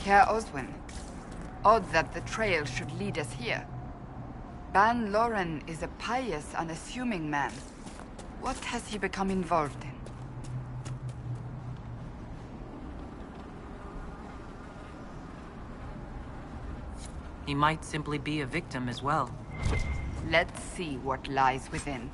Caer Oswin. Odd that the trail should lead us here. Ban Loren is a pious, unassuming man. What has he become involved in? He might simply be a victim as well. Let's see what lies within.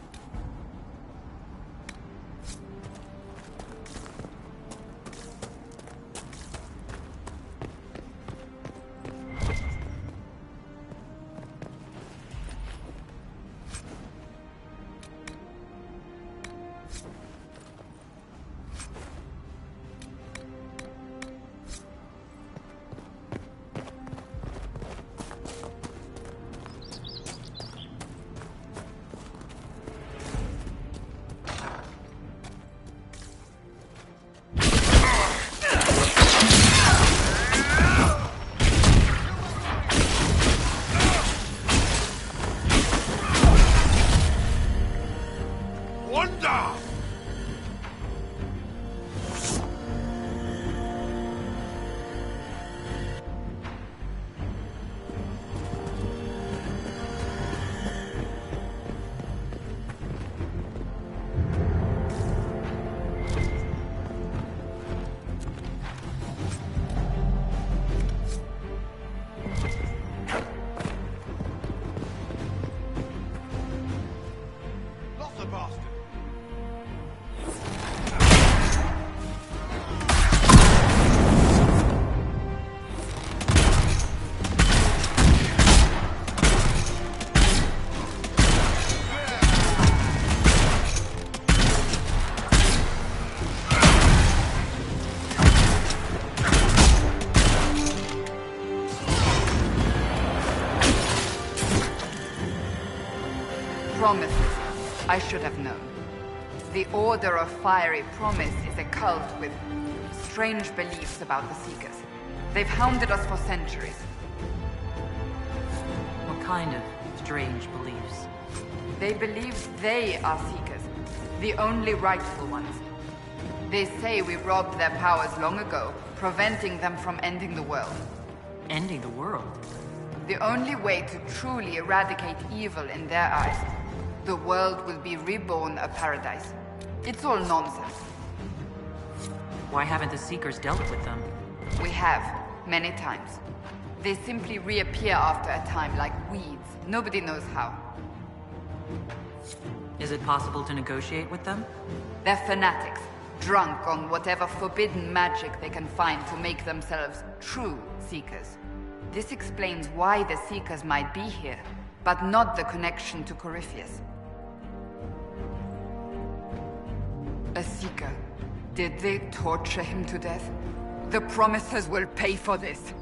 Promises. I should have known. The Order of Fiery Promise is a cult with strange beliefs about the Seekers. They've hounded us for centuries. What kind of strange beliefs? They believe they are Seekers, the only rightful ones. They say we robbed their powers long ago, preventing them from ending the world. Ending the world? The only way to truly eradicate evil in their eyes. The world will be reborn a paradise. It's all nonsense. Why haven't the Seekers dealt with them? We have, many times. They simply reappear after a time like weeds. Nobody knows how. Is it possible to negotiate with them? They're fanatics, drunk on whatever forbidden magic they can find to make themselves true Seekers. This explains why the Seekers might be here, but not the connection to Corypheus. A Seeker. Did they torture him to death? The Promisers will pay for this.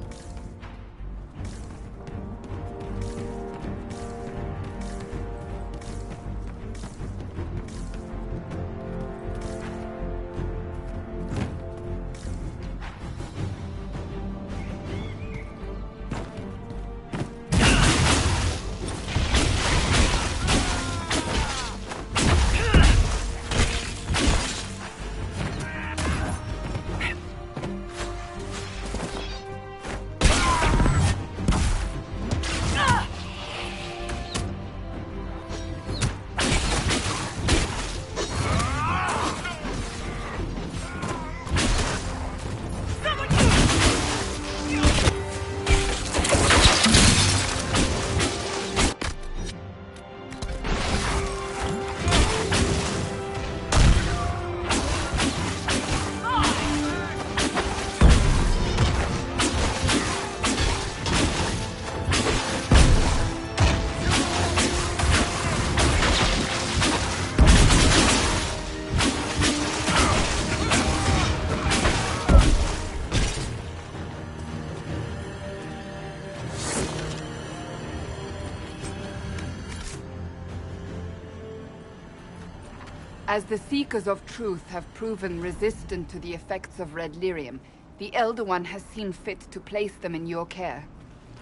As the Seekers of Truth have proven resistant to the effects of red lyrium, the Elder One has seen fit to place them in your care.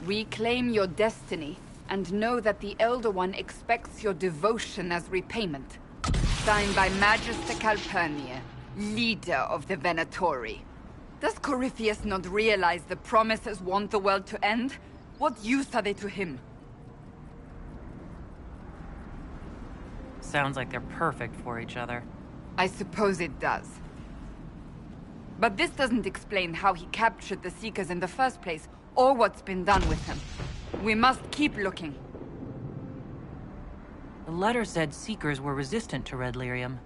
Reclaim your destiny, and know that the Elder One expects your devotion as repayment. Signed by Magister Calpurnia, leader of the Venatori. Does Corypheus not realize the promises want the world to end? What use are they to him? Sounds like they're perfect for each other. I suppose it does. But this doesn't explain how he captured the Seekers in the first place, or what's been done with them. We must keep looking. The letter said Seekers were resistant to red lyrium.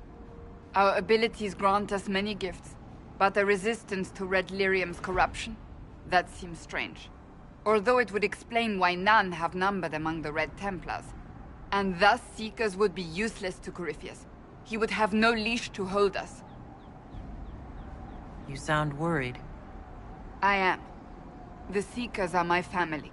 Our abilities grant us many gifts, but a resistance to red lyrium's corruption? That seems strange. Although it would explain why none have numbered among the Red Templars. And thus Seekers would be useless to Corypheus. He would have no leash to hold us. You sound worried. I am. The Seekers are my family.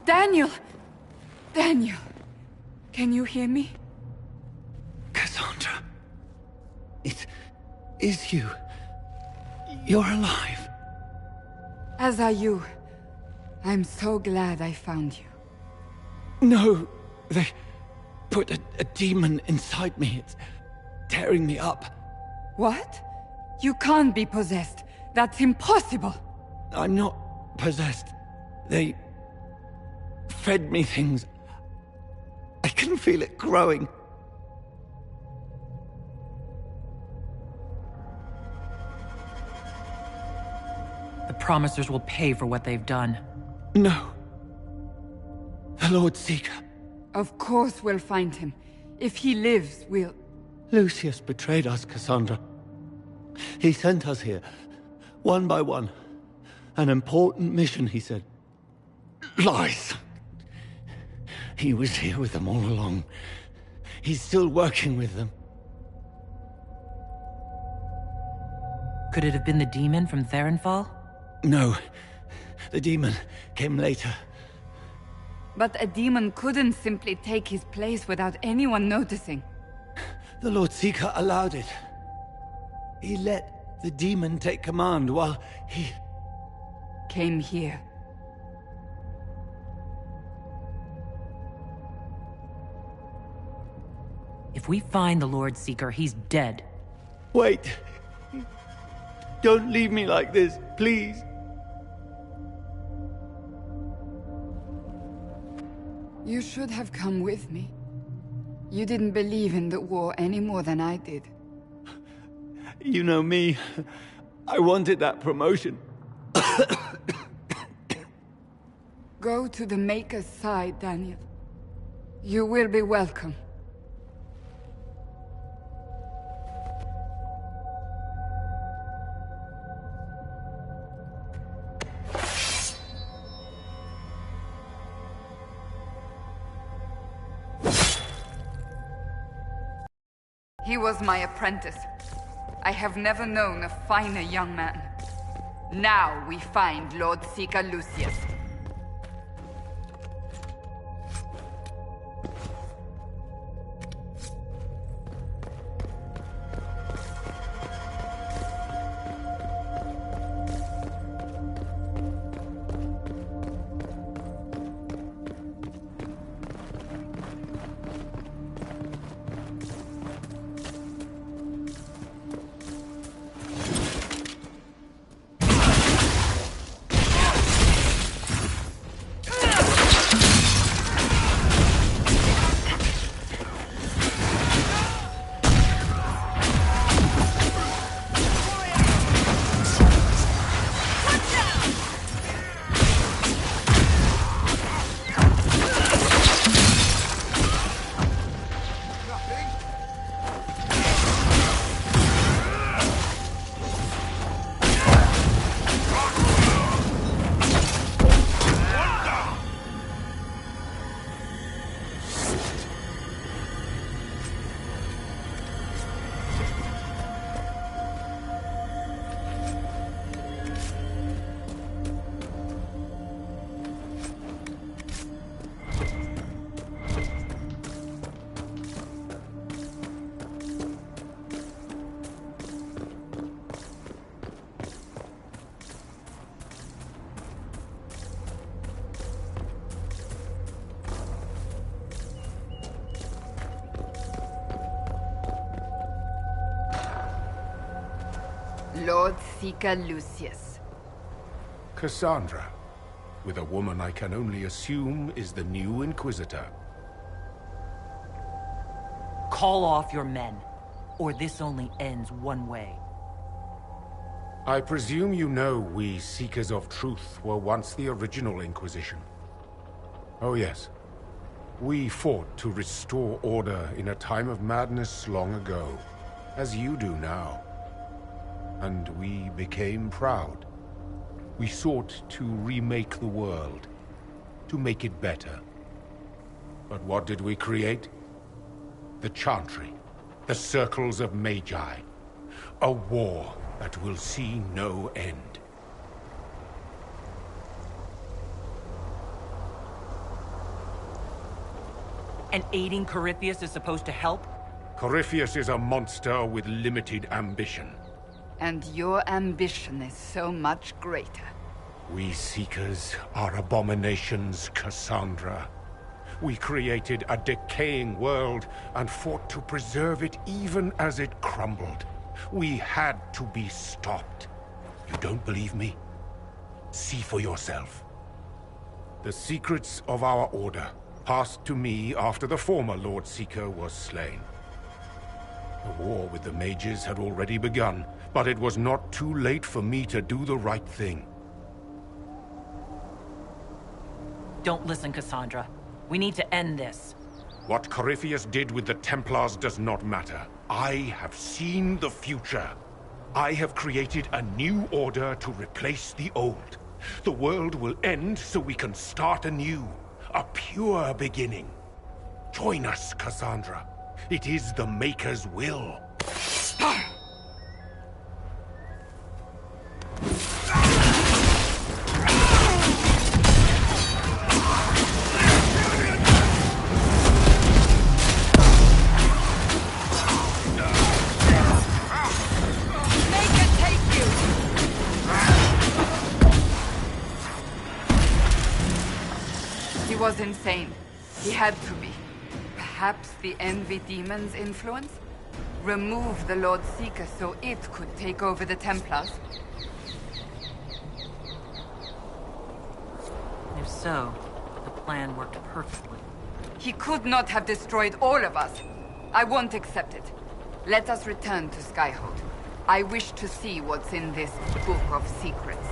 Daniel! Daniel! Can you hear me? Cassandra. It is you. You're alive. As are you. I'm so glad I found you. No, they put a demon inside me. It's tearing me up. What? You can't be possessed. That's impossible. I'm not possessed. They fed me things. I can feel it growing. The Promisers will pay for what they've done. No. The Lord Seeker. Of course we'll find him. If he lives, we'll... Lucius betrayed us, Cassandra. He sent us here, one by one. An important mission, he said. Lies. He was here with them all along. He's still working with them. Could it have been the demon from Therenfall? No. The demon came later. But a demon couldn't simply take his place without anyone noticing. The Lord Seeker allowed it. He let the demon take command while he... Came here. If we find the Lord Seeker, he's dead. Wait. Don't leave me like this, please. You should have come with me. You didn't believe in the war any more than I did. You know me. I wanted that promotion. Go to the Maker's side, Daniel. You will be welcome. He was my apprentice. I have never known a finer young man. Now we find Lord Seeker Lucius. Lord Seeker Lucius. Cassandra, with a woman I can only assume is the new Inquisitor. Call off your men, or this only ends one way. I presume you know we Seekers of Truth were once the original Inquisition. Oh yes. We fought to restore order in a time of madness long ago, as you do now. And we became proud. We sought to remake the world, to make it better. But what did we create? The Chantry, the Circles of Magi. A war that will see no end. And aiding Corypheus is supposed to help? Corypheus is a monster with limited ambition. And your ambition is so much greater. We Seekers are abominations, Cassandra. We created a decaying world and fought to preserve it even as it crumbled. We had to be stopped. You don't believe me? See for yourself. The secrets of our order passed to me after the former Lord Seeker was slain. The war with the mages had already begun, but it was not too late for me to do the right thing. Don't listen, Cassandra. We need to end this. What Corypheus did with the Templars does not matter. I have seen the future. I have created a new order to replace the old. The world will end so we can start anew. A pure beginning. Join us, Cassandra. It is the Maker's will. He was insane. He had to be. Perhaps the Envy Demon's influence? Remove the Lord Seeker so it could take over the Templars? If so, the plan worked perfectly. He could not have destroyed all of us. I won't accept it. Let us return to Skyhold. I wish to see what's in this Book of Secrets.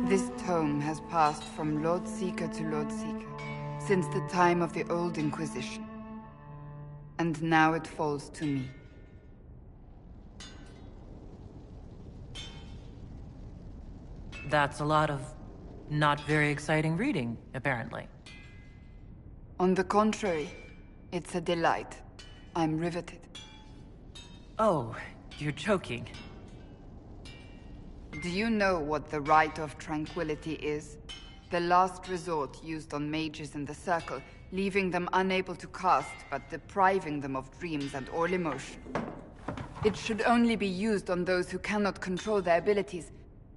This tome has passed from Lord Seeker to Lord Seeker since the time of the old Inquisition. And now it falls to me. That's a lot of not very exciting reading, apparently. On the contrary, it's a delight. I'm riveted. Oh, you're joking. Do you know what the Rite of Tranquility is? The last resort used on mages in the Circle, leaving them unable to cast, but depriving them of dreams and all emotion. It should only be used on those who cannot control their abilities,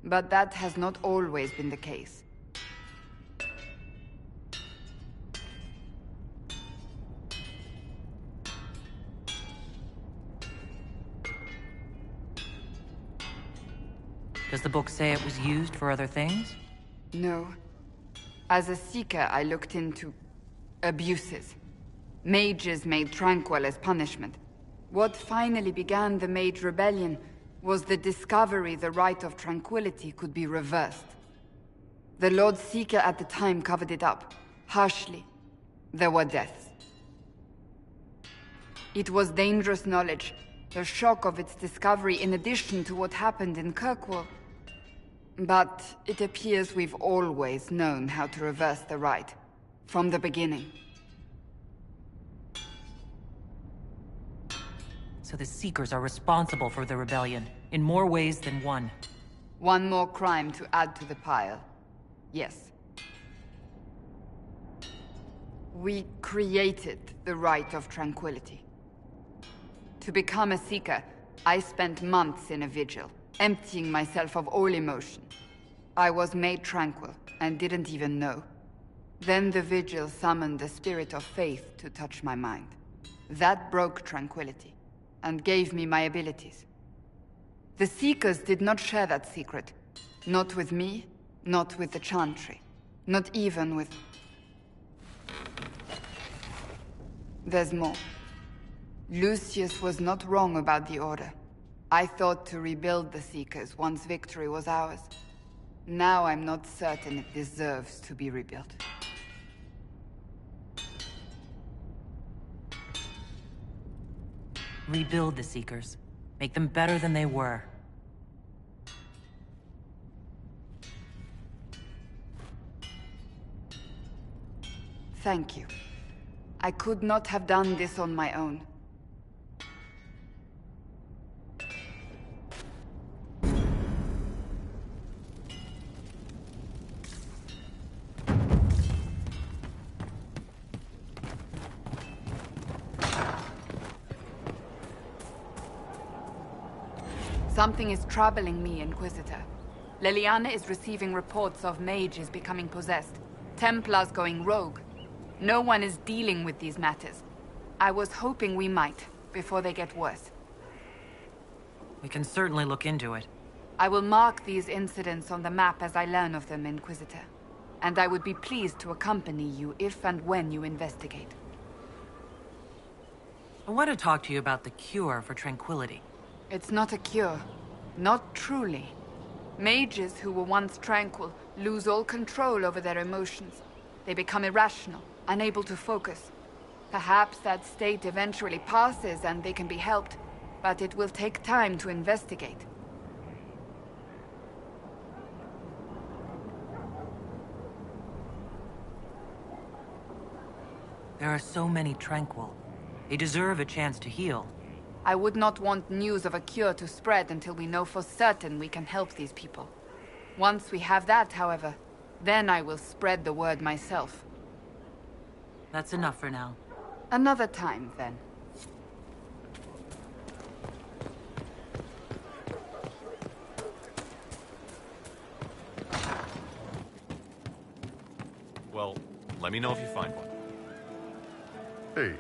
but that has not always been the case. Does the book say it was used for other things? No. As a Seeker, I looked into Abuses. Mages made tranquil as punishment. What finally began the Mage Rebellion was the discovery the right of tranquility could be reversed. The Lord Seeker at the time covered it up, harshly. There were deaths. It was dangerous knowledge, the shock of its discovery in addition to what happened in Kirkwall. But it appears we've always known how to reverse the right, from the beginning. So the Seekers are responsible for the rebellion, in more ways than one. One more crime to add to the pile. Yes. We created the right of tranquility. To become a Seeker, I spent months in a vigil, emptying myself of all emotion. I was made tranquil, and didn't even know. Then the vigil summoned the spirit of faith to touch my mind. That broke tranquility, and gave me my abilities. The Seekers did not share that secret. Not with me, not with the Chantry. Not even with... There's more. Lucius was not wrong about the Order. I thought to rebuild the Seekers once victory was ours. Now I'm not certain it deserves to be rebuilt. Rebuild the Seekers. Make them better than they were. Thank you. I could not have done this on my own. Something is troubling me, Inquisitor. Leliana is receiving reports of mages becoming possessed, Templars going rogue. No one is dealing with these matters. I was hoping we might, before they get worse. We can certainly look into it. I will mark these incidents on the map as I learn of them, Inquisitor. And I would be pleased to accompany you if and when you investigate. I want to talk to you about the cure for tranquility. It's not a cure. Not truly. Mages who were once tranquil lose all control over their emotions. They become irrational, unable to focus. Perhaps that state eventually passes and they can be helped, but it will take time to investigate. There are so many tranquil. They deserve a chance to heal. I would not want news of a cure to spread until we know for certain we can help these people. Once we have that, however, then I will spread the word myself. That's enough for now. Another time, then. Well, let me know if you find one. Hey.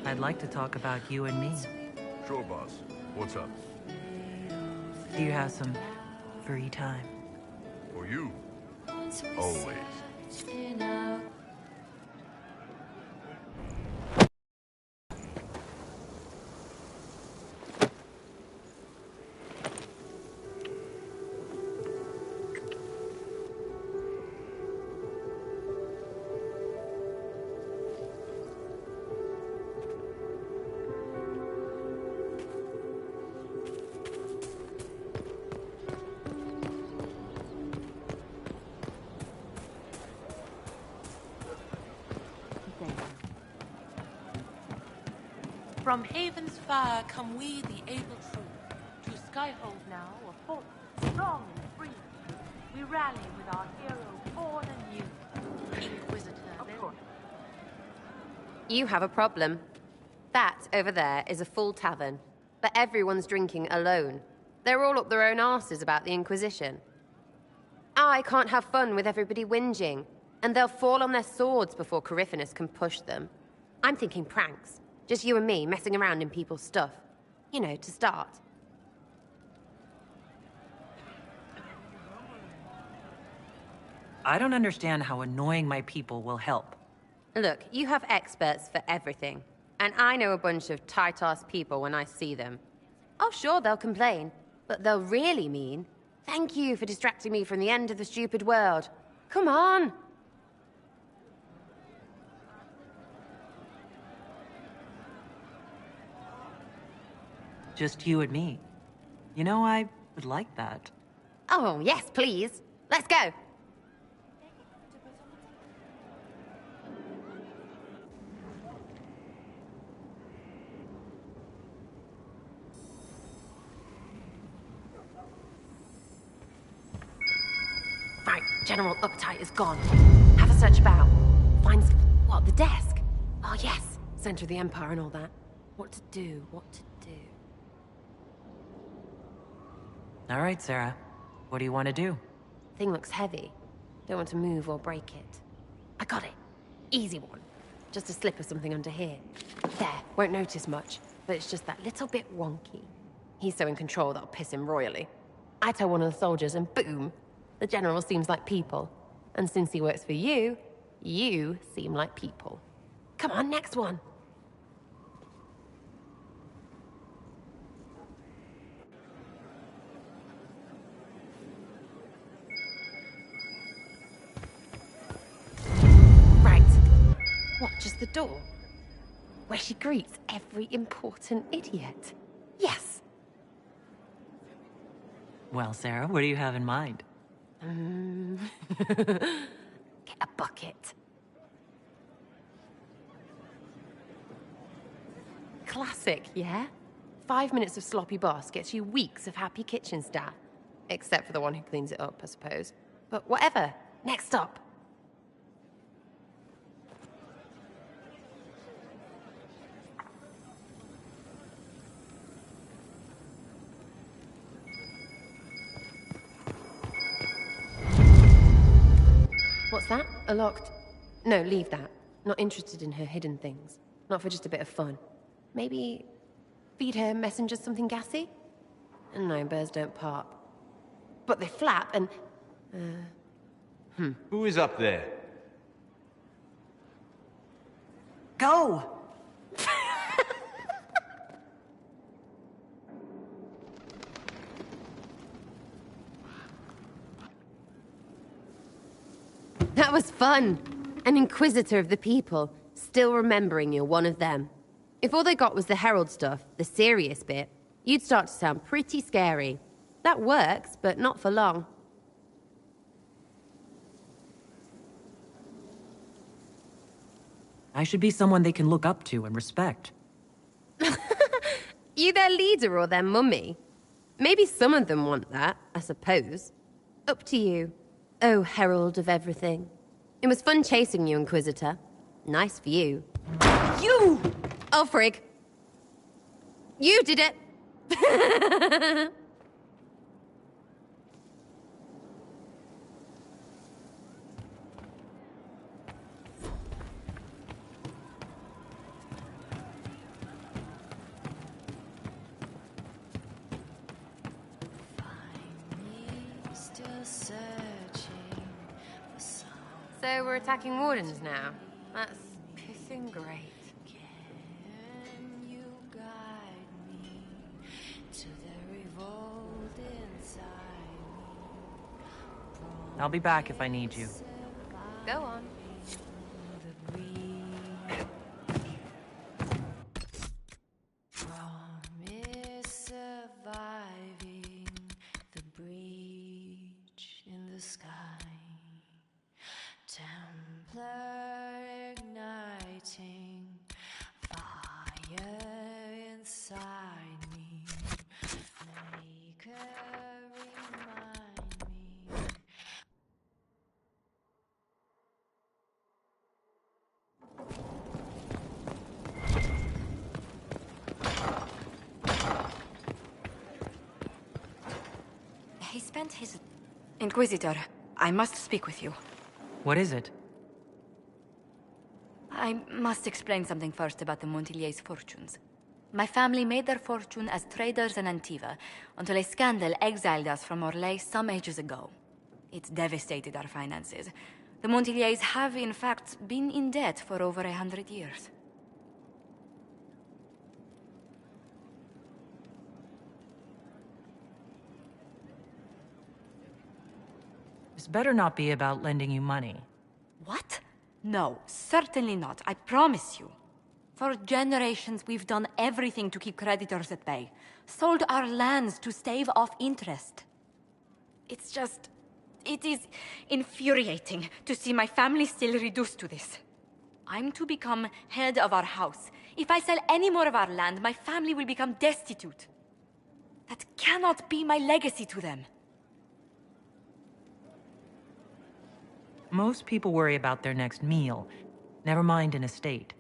I'd like to talk about you and me. Sure, boss. What's up? Do you have some free time? For you. Always. From Haven's fire come we, the able true, to Skyhold now, a fort, strong and free. We rally with our hero, born anew, Inquisitor. Of course. You have a problem. That over there is a full tavern, but everyone's drinking alone. They're all up their own arses about the Inquisition. I can't have fun with everybody whinging, and they'll fall on their swords before Coryphanus can push them. I'm thinking pranks. Just you and me messing around in people's stuff. You know, to start. I don't understand how annoying my people will help. Look, you have experts for everything. And I know a bunch of tight-ass people when I see them. Oh, sure, they'll complain. But they'll really mean, thank you for distracting me from the end of the stupid world. Come on! Just you and me. You know, I would like that. Oh, yes, please. Let's go. Right, General Uptight is gone. Have a search about. Find... what, the desk? Oh, yes. Center of the Empire and all that. What to do, what to do. All right, Sarah. What do you want to do? Thing looks heavy. Don't want to move or break it. I got it. Easy one. Just a slip or something under here. There, won't notice much, but it's just that little bit wonky. He's so in control that'll piss him royally. I tell one of the soldiers and boom! The general seems like people. And since he works for you, you seem like people. Come on, next one. Right. What, just the door? Where she greets every important idiot. Yes. Well, Sarah, what do you have in mind? Get a bucket. Classic, yeah? 5 minutes of sloppy boss gets you weeks of happy kitchen staff. Except for the one who cleans it up, I suppose. But whatever. Next up. What's that? A locked... No, leave that. Not interested in her hidden things. Not for just a bit of fun. Maybe... feed her messengers something gassy? No, birds don't pop. But they flap and... Who is up there? Go! That was fun. An inquisitor of the people, still remembering you're one of them. If all they got was the herald stuff, the serious bit, you'd start to sound pretty scary. That works, but not for long. I should be someone they can look up to and respect. You their leader or their mummy? Maybe some of them want that, I suppose. Up to you. Oh, herald of everything. It was fun chasing you, Inquisitor. Nice for you. You! Oh, frig. You did it! So we're attacking wardens now. That's pissing great. Can you guide me to the revolt inside me? I'll be back if I need you. Go on. Promise surviving the breach in the sky. Templar igniting fire inside me. Make her remind me. He spent his... Inquisitor, I must speak with you. What is it? I must explain something first about the Montillier's fortunes. My family made their fortune as traders in Antiva, until a scandal exiled us from Orlais some ages ago. It's devastated our finances. The Montiliers have, in fact, been in debt for over 100 years. This better not be about lending you money. What? No, certainly not. I promise you. For generations, we've done everything to keep creditors at bay. Sold our lands to stave off interest. It's just... it is infuriating to see my family still reduced to this. I'm to become head of our house. If I sell any more of our land, my family will become destitute. That cannot be my legacy to them. Most people worry about their next meal, never mind an estate.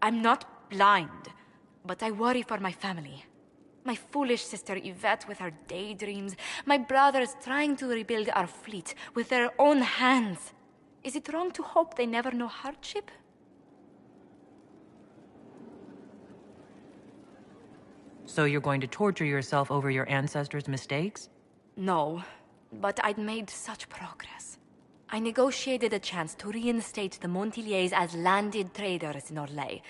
I'm not blind, but I worry for my family. My foolish sister Yvette with her daydreams, my brothers trying to rebuild our fleet with their own hands. Is it wrong to hope they never know hardship? So you're going to torture yourself over your ancestors' mistakes? No, but I'd made such progress. I negotiated a chance to reinstate the Montiliers as landed traders in Orlais.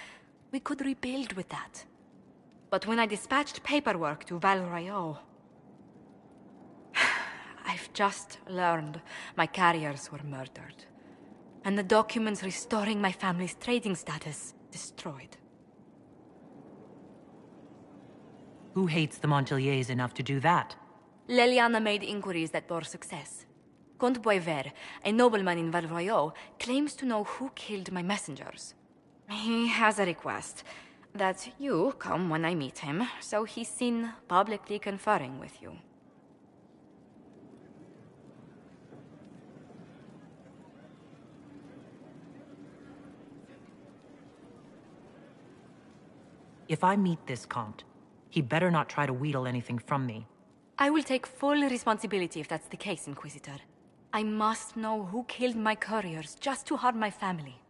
We could rebuild with that. But when I dispatched paperwork to Val Royeaux... I've just learned my carriers were murdered. And the documents restoring my family's trading status destroyed. Who hates the Montiliers enough to do that? Leliana made inquiries that bore success. Comte Boisvert, a nobleman in Val Royeaux, claims to know who killed my messengers. He has a request that you come when I meet him, so he's seen publicly conferring with you. If I meet this Comte, he better not try to wheedle anything from me. I will take full responsibility if that's the case, Inquisitor. I must know who killed my couriers just to harm my family.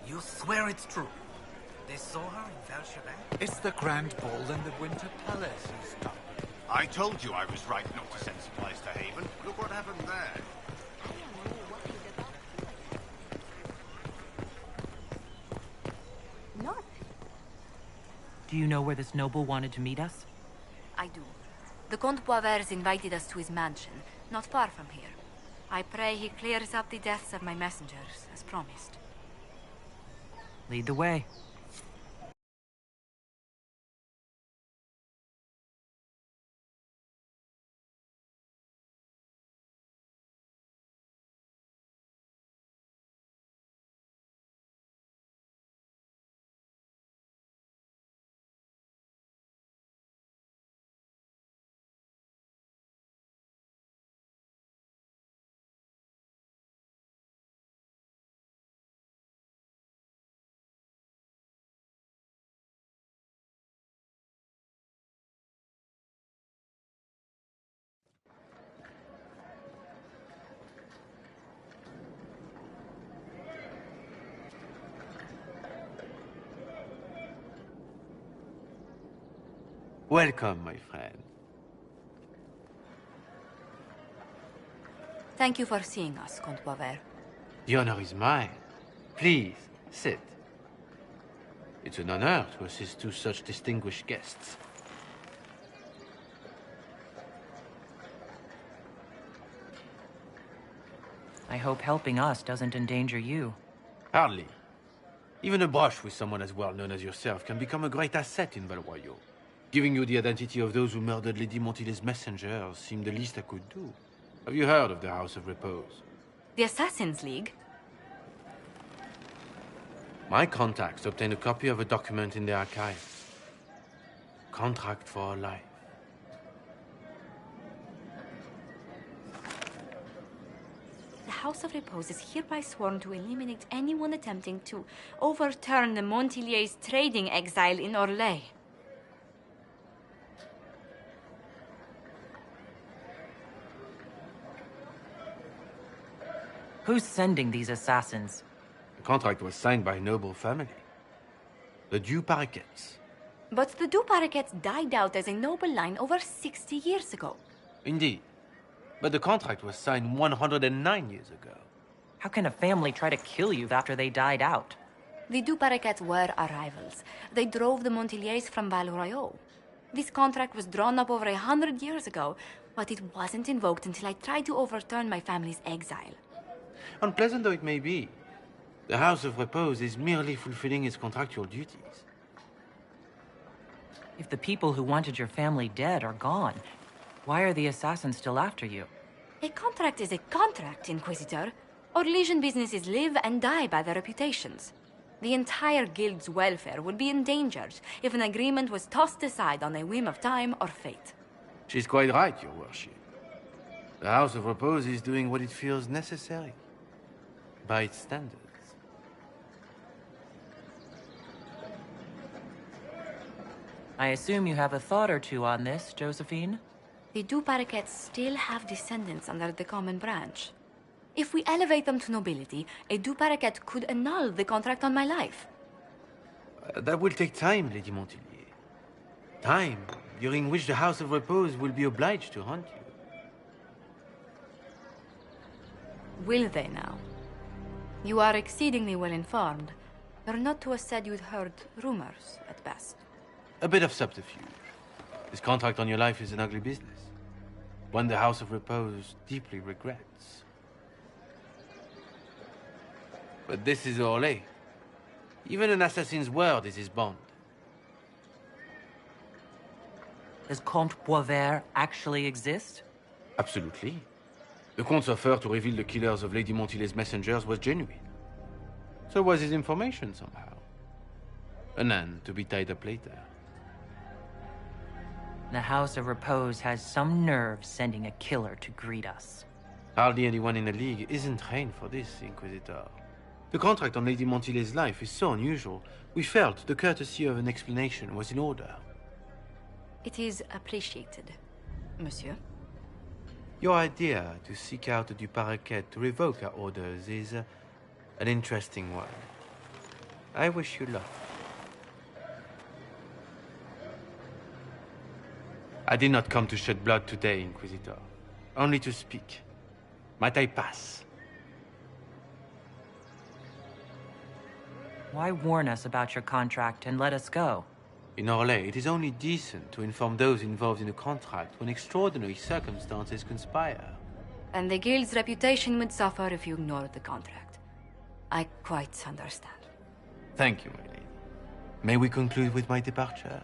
You swear it's true? They saw her in Valchevin? It's the Grand Ball in the Winter Palace, he's done. I told you I was right not to send supplies to Haven. Look what happened there. Not. Do you know where this noble wanted to meet us? I do. The Comte Boisvert invited us to his mansion, not far from here. I pray he clears up the deaths of my messengers, as promised. Lead the way. Welcome, my friend. Thank you for seeing us, Comte Boisvert. The honor is mine. Please, sit. It's an honor to assist two such distinguished guests. I hope helping us doesn't endanger you. Hardly. Even a brush with someone as well known as yourself can become a great asset in Val Royale. Giving you the identity of those who murdered Lady Montily's messengers seemed the least I could do. Have you heard of the House of Repose? The Assassin's League? My contacts obtained a copy of a document in the archives. Contract for life. The House of Repose is hereby sworn to eliminate anyone attempting to overturn the Montillier's trading exile in Orlais. Who's sending these assassins? The contract was signed by a noble family. The Du Paraquets. But the Du Paraquets died out as a noble line over 60 years ago. Indeed. But the contract was signed 109 years ago. How can a family try to kill you after they died out? The Du Paraquets were our rivals. They drove the Montiliers from Val Royale. This contract was drawn up over 100 years ago, but it wasn't invoked until I tried to overturn my family's exile. Unpleasant though it may be, the House of Repose is merely fulfilling its contractual duties. If the people who wanted your family dead are gone, why are the assassins still after you? A contract is a contract, Inquisitor. Orlesian businesses live and die by their reputations. The entire guild's welfare would be endangered if an agreement was tossed aside on a whim of time or fate. She's quite right, Your Worship. The House of Repose is doing what it feels necessary, by its standards. I assume you have a thought or two on this, Josephine? The Du Paraquets still have descendants under the common branch. If we elevate them to nobility, a Du Paraquet could annul the contract on my life. That will take time, Lady Montilyet. Time during which the House of Repose will be obliged to hunt you. Will they now? You are exceedingly well informed. You're not to have said you'd heard rumors, at best. A bit of subterfuge. This contract on your life is an ugly business. One the House of Repose deeply regrets. But this is Orlais. Even an assassin's word is his bond. Does Comte Boisvert actually exist? Absolutely. The Comte's offer to reveal the killers of Lady Montily's messengers was genuine. So was his information somehow. An end to be tied up later. The House of Repose has some nerve sending a killer to greet us. Hardly anyone in the League isn't trained for this, Inquisitor. The contract on Lady Montily's life is so unusual, we felt the courtesy of an explanation was in order. It is appreciated, monsieur. Your idea to seek out the Du Paraquet to revoke our orders is an interesting one. I wish you luck. I did not come to shed blood today, Inquisitor. Only to speak. Might I pass? Why warn us about your contract and let us go? In Orlais, it is only decent to inform those involved in a contract when extraordinary circumstances conspire. And the guild's reputation would suffer if you ignored the contract. I quite understand. Thank you, my lady. May we conclude with my departure?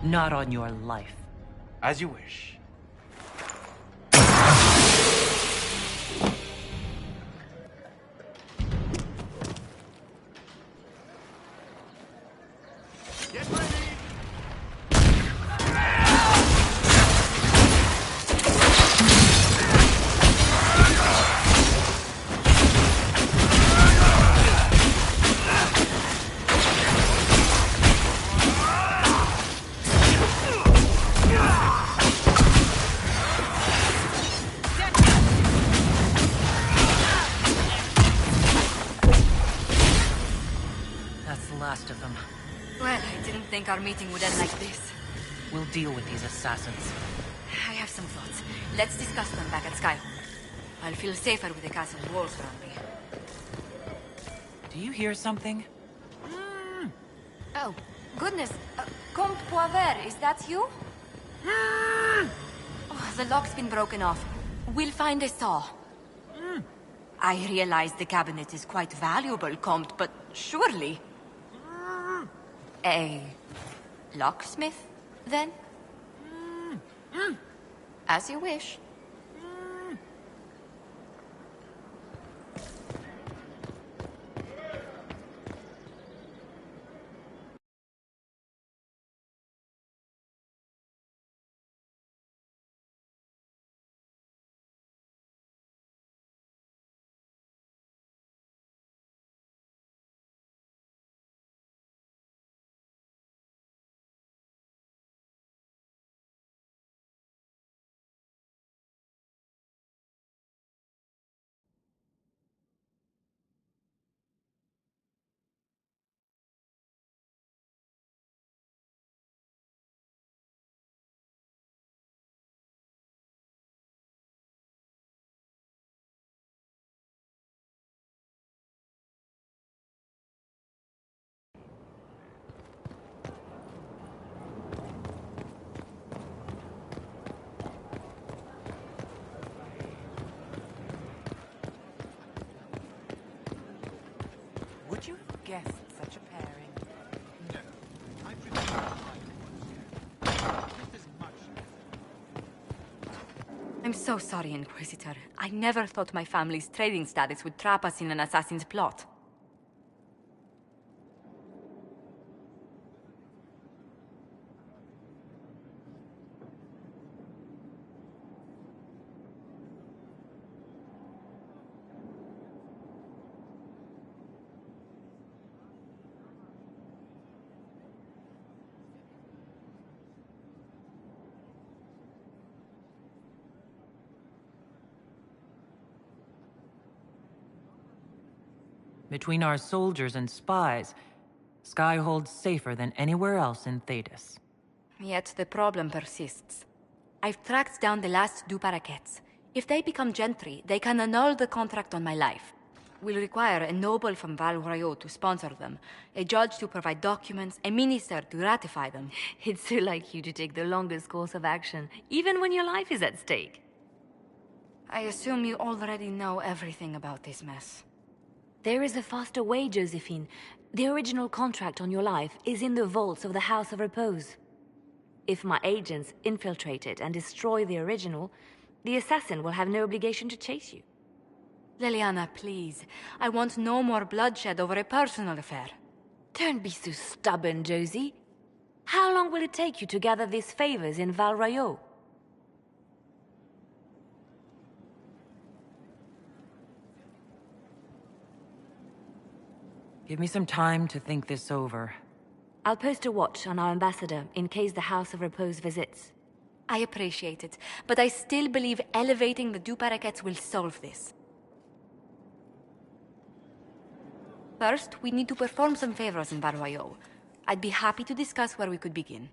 Not on your life. As you wish. Well, I didn't think our meeting would end like this. We'll deal with these assassins. I have some thoughts. Let's discuss them back at Skyhold. I'll feel safer with the castle's walls around me. Do you hear something? Oh, goodness. Comte Poivert, is that you? Oh, the lock's been broken off. We'll find a saw. I realize the cabinet is quite valuable, Comte, but surely... A locksmith, then? As you wish. Would you have guessed such a pairing? No. I prefer just as much. I'm so sorry, Inquisitor. I never thought my family's trading status would trap us in an assassin's plot. Between our soldiers and spies, Sky holds safer than anywhere else in Thedas. Yet the problem persists. I've tracked down the last du Paraquets. If they become gentry, they can annul the contract on my life. We'll require a noble from Val Royeaux to sponsor them, a judge to provide documents, a minister to ratify them. It's so like you to take the longest course of action, even when your life is at stake. I assume you already know everything about this mess. There is a faster way, Josephine. The original contract on your life is in the vaults of the House of Repose. If my agents infiltrate it and destroy the original, the assassin will have no obligation to chase you. Liliana, please. I want no more bloodshed over a personal affair. Don't be so stubborn, Josie. How long will it take you to gather these favors in Val Royeaux? Give me some time to think this over. I'll post a watch on our ambassador in case the House of Repose visits. I appreciate it, but I still believe elevating the du Paraquets will solve this. First, we need to perform some favors in Val Royeaux. I'd be happy to discuss where we could begin.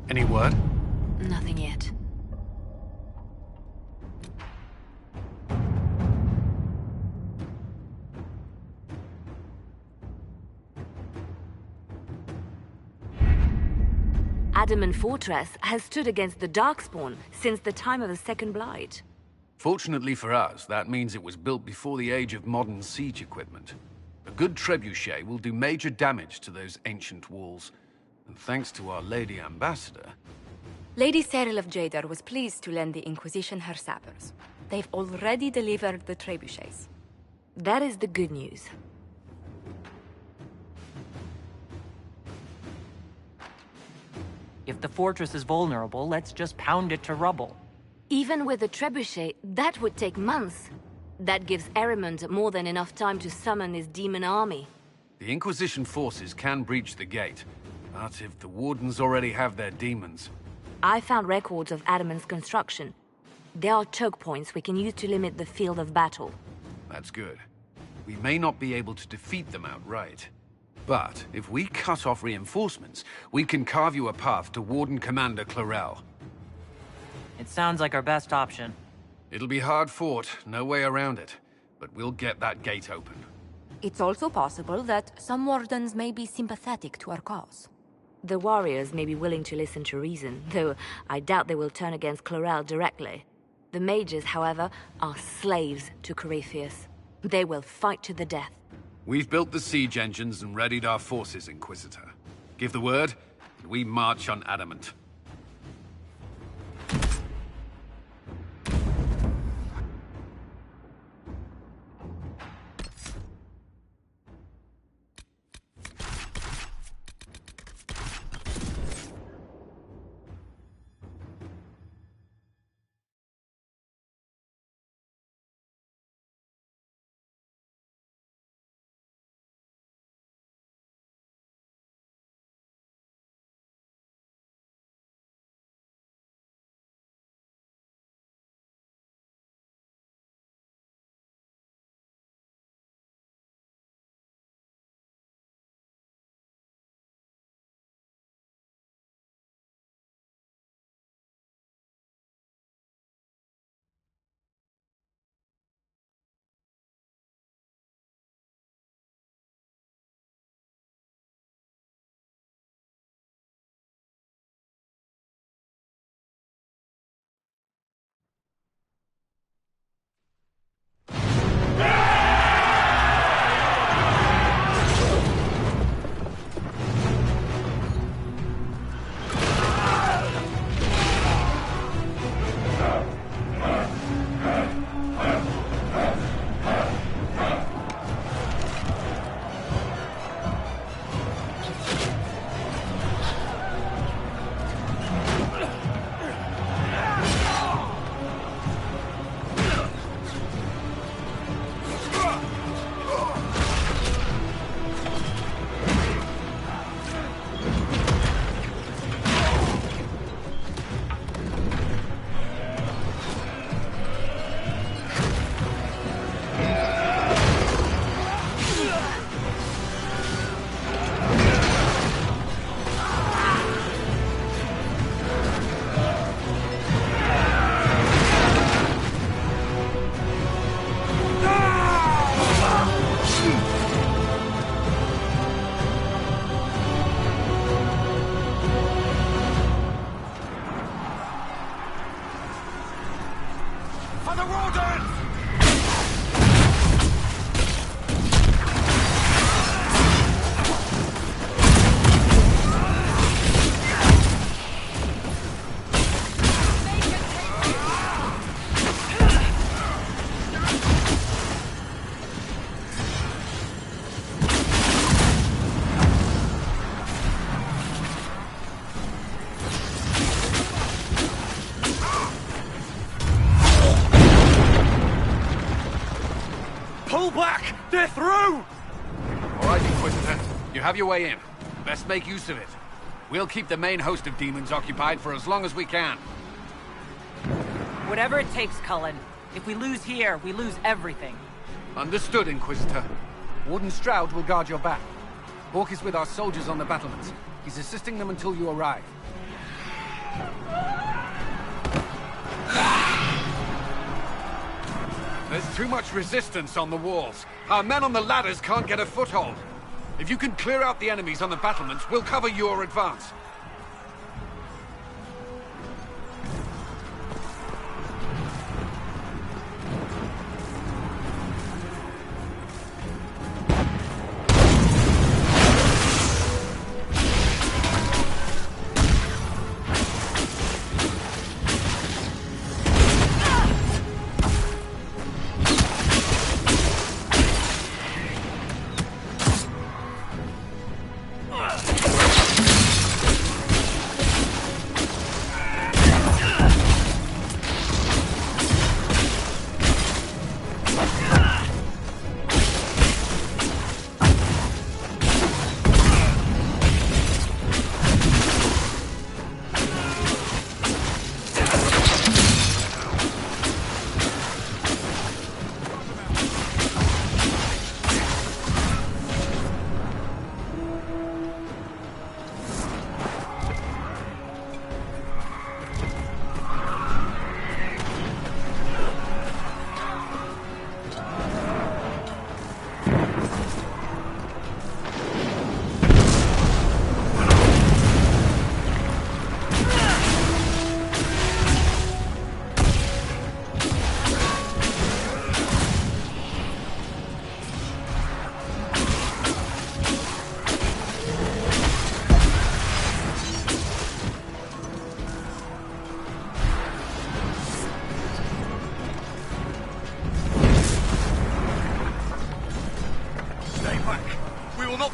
Any word? Nothing yet. Adamant Fortress has stood against the Darkspawn since the time of the Second Blight. Fortunately for us, that means it was built before the age of modern siege equipment. A good trebuchet will do major damage to those ancient walls. And thanks to our Lady Ambassador... Lady Cyril of Jadar was pleased to lend the Inquisition her sabers. They've already delivered the trebuchets. That is the good news. If the fortress is vulnerable, let's just pound it to rubble. Even with the trebuchet, that would take months. That gives Erimond more than enough time to summon his demon army. The Inquisition forces can breach the gate, but if the Wardens already have their demons... I found records of Adamant's construction. There are choke points we can use to limit the field of battle. That's good. We may not be able to defeat them outright. But if we cut off reinforcements, we can carve you a path to Warden Commander Clarel. It sounds like our best option. It'll be hard fought, no way around it. But we'll get that gate open. It's also possible that some Wardens may be sympathetic to our cause. The warriors may be willing to listen to reason, though I doubt they will turn against Clarel directly. The mages, however, are slaves to Corypheus. They will fight to the death. We've built the siege engines and readied our forces, Inquisitor. Give the word, and we march on Adamant. They're through! All right, Inquisitor. You have your way in. Best make use of it. We'll keep the main host of demons occupied for as long as we can. Whatever it takes, Cullen. If we lose here, we lose everything. Understood, Inquisitor. Warden Stroud will guard your back. Hawk is with our soldiers on the battlements. He's assisting them until you arrive. There's too much resistance on the walls. Our men on the ladders can't get a foothold. If you can clear out the enemies on the battlements, we'll cover your advance.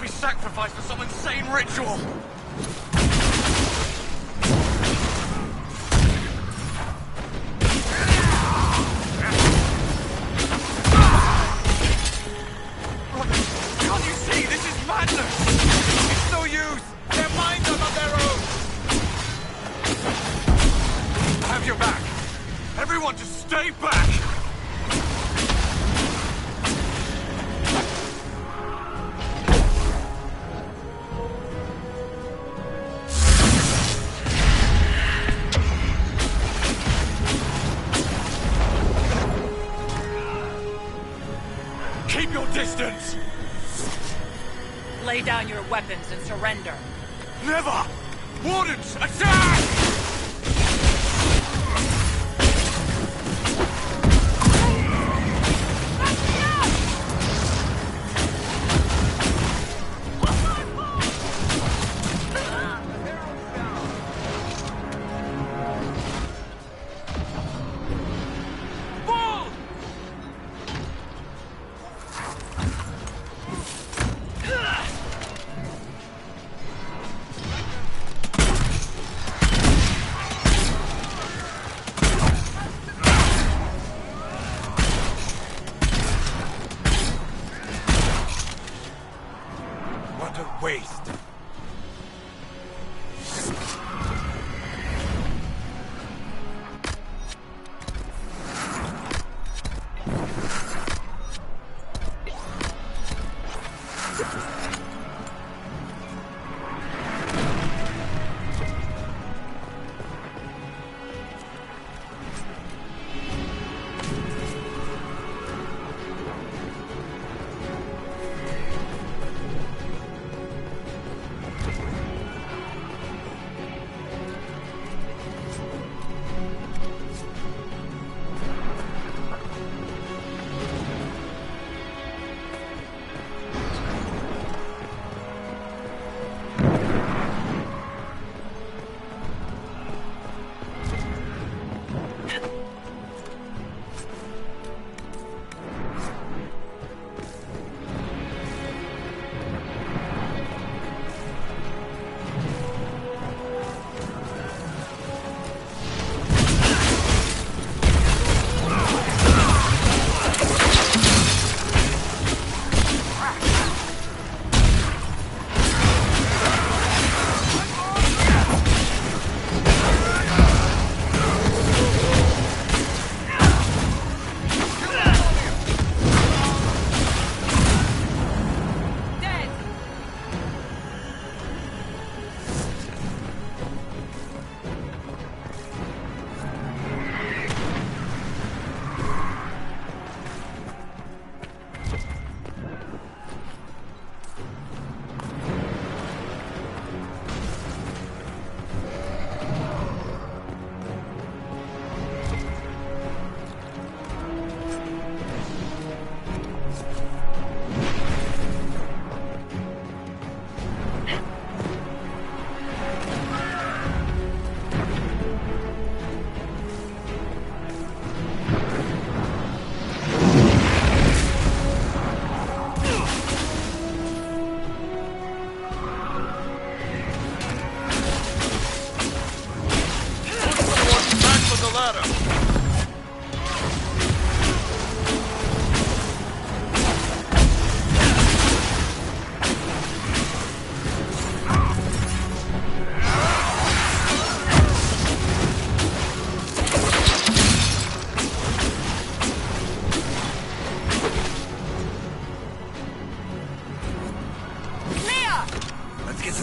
Sacrificed for some insane ritual! Can't you see? This is madness! It's no use! Their minds are not their own! I have your back! Everyone just stay back! Keep your distance! Lay down your weapons and surrender. Never! Wardens, attack!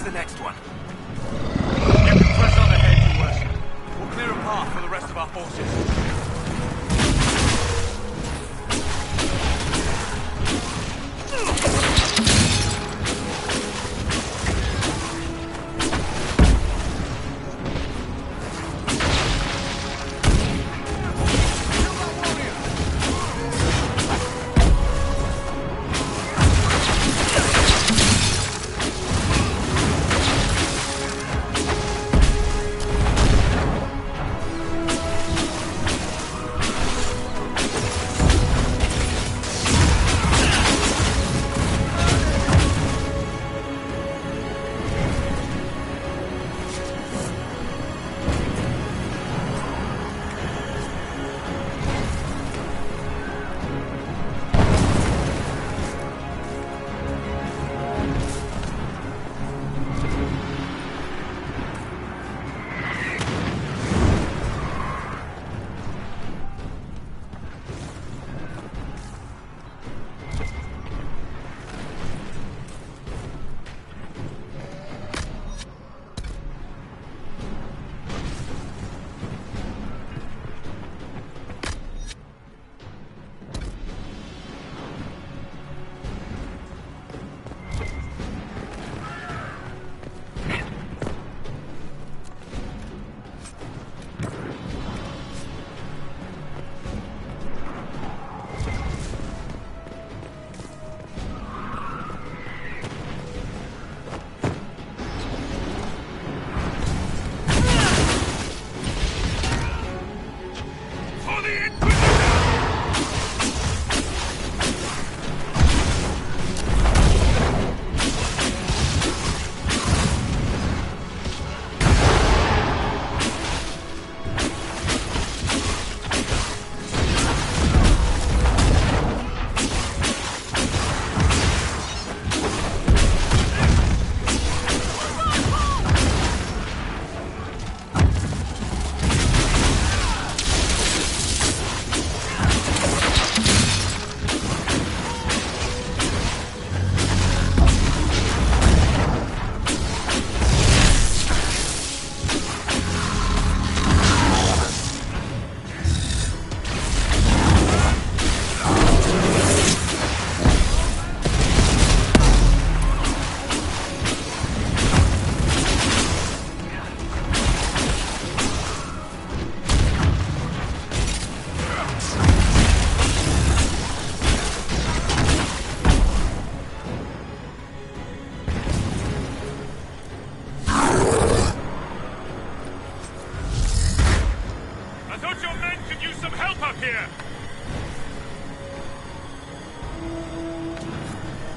the next one? You can press on ahead, Your Worship. We'll clear a path for the rest of our forces.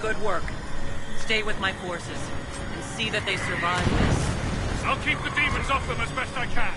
Good work. Stay with my forces, and see that they survive this. I'll keep the demons off them as best I can.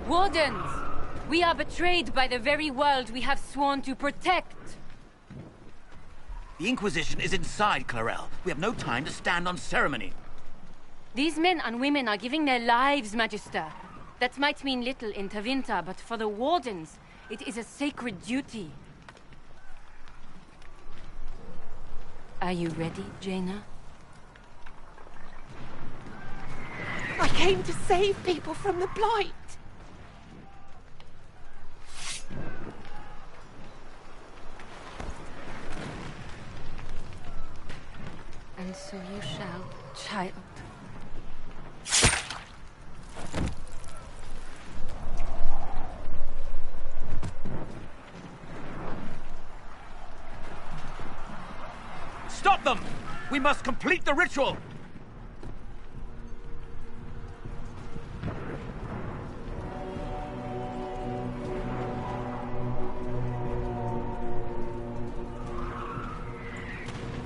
Wardens! We are betrayed by the very world we have sworn to protect! The Inquisition is inside, Clarel. We have no time to stand on ceremony. These men and women are giving their lives, Magister. That might mean little in Tavinta, but for the Wardens, it is a sacred duty. Are you ready, Jaina? I came to save people from the Blight. And so you shall, child. Stop them! We must complete the ritual!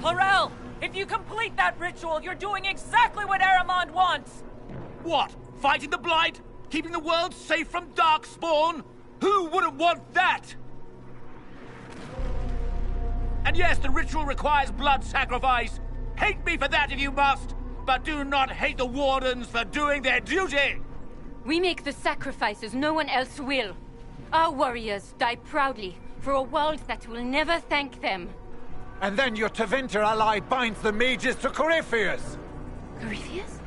Clarel! If you complete that ritual, you're doing exactly what Aramond wants! What? Fighting the Blight? Keeping the world safe from Darkspawn? Who wouldn't want that? And yes, the ritual requires blood sacrifice. Hate me for that if you must, but do not hate the Wardens for doing their duty! We make the sacrifices no one else will. Our warriors die proudly for a world that will never thank them. And then your Tavinta ally binds the mages to Corypheus! Corypheus?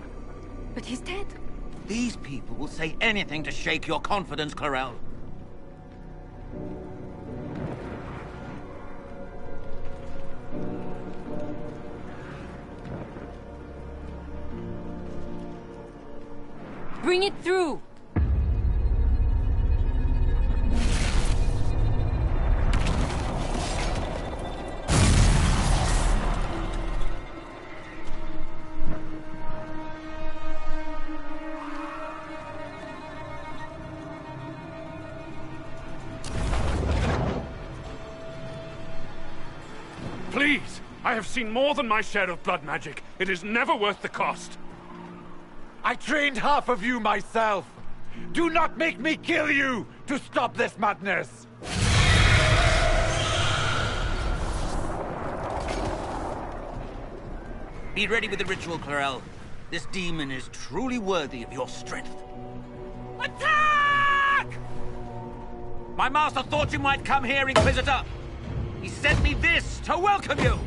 But he's dead. These people will say anything to shake your confidence, Clarel. Bring it through! Please! I have seen more than my share of blood magic. It is never worth the cost. I trained half of you myself! Do not make me kill you to stop this madness! Be ready with the ritual, Clarel. This demon is truly worthy of your strength. Attack! My master thought you might come here, Inquisitor. He sent me this to welcome you!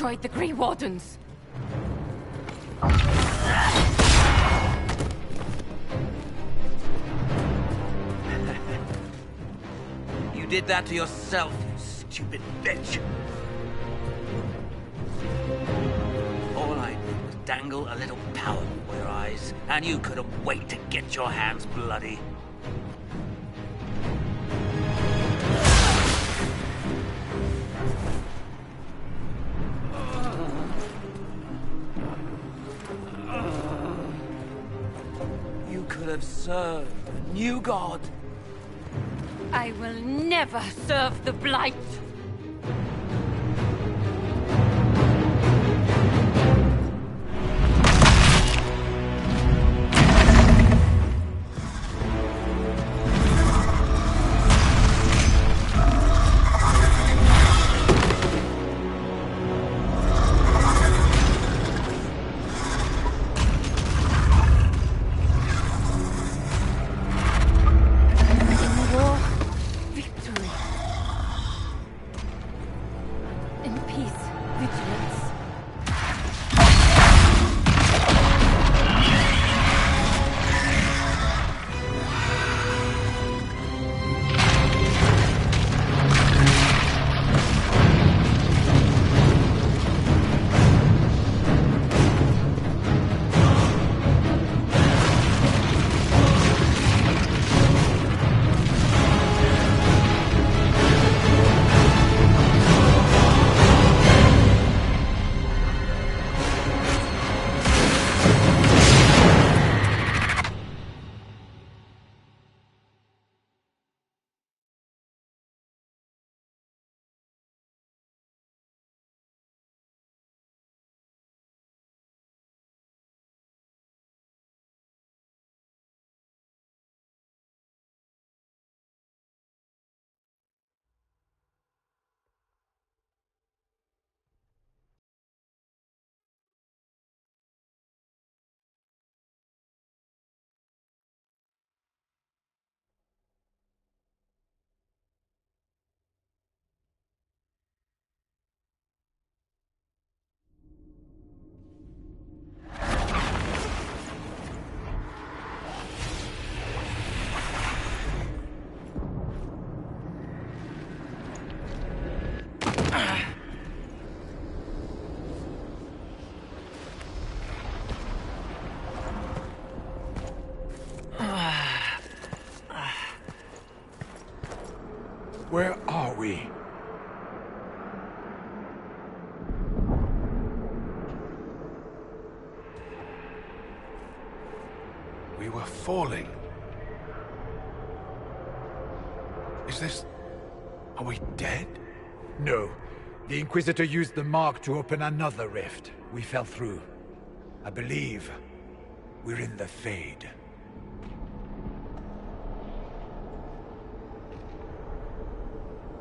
destroyed the Grey Wardens. You did that to yourself, you stupid bitch. All I did was dangle a little power before your eyes, and you couldn't wait to get your hands bloody. You could have served a new god. I will never serve the Blight! Where are we? We were falling. Is this... Are we dead? No. The Inquisitor used the mark to open another rift. We fell through. I believe we're in the Fade.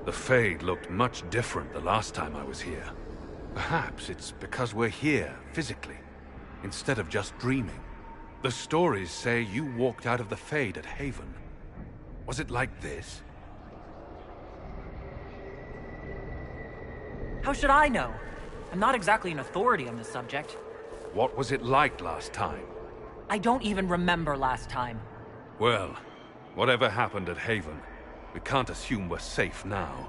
The Fade looked much different the last time I was here. Perhaps it's because we're here, physically, instead of just dreaming. The stories say you walked out of the Fade at Haven. Was it like this? How should I know? I'm not exactly an authority on this subject. What was it like last time? I don't even remember last time. Well, whatever happened at Haven, we can't assume we're safe now.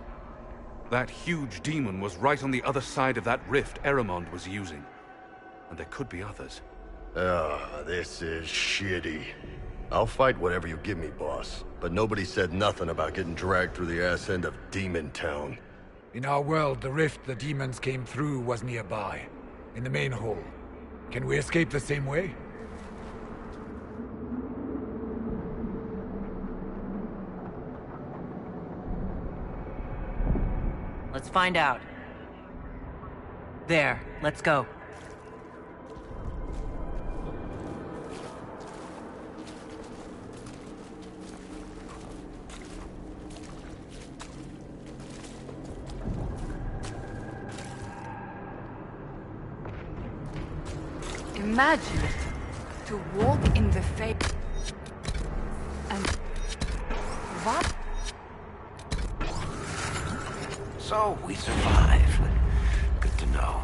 That huge demon was right on the other side of that rift Eramond was using. And there could be others. This is shitty. I'll fight whatever you give me, boss. But nobody said nothing about getting dragged through the ass end of Demon Town. In our world, the rift the demons came through was nearby. In the main hall. Can we escape the same way? Let's find out. There, let's go. Imagine to walk in the Fade and what? So, we survived. Good to know.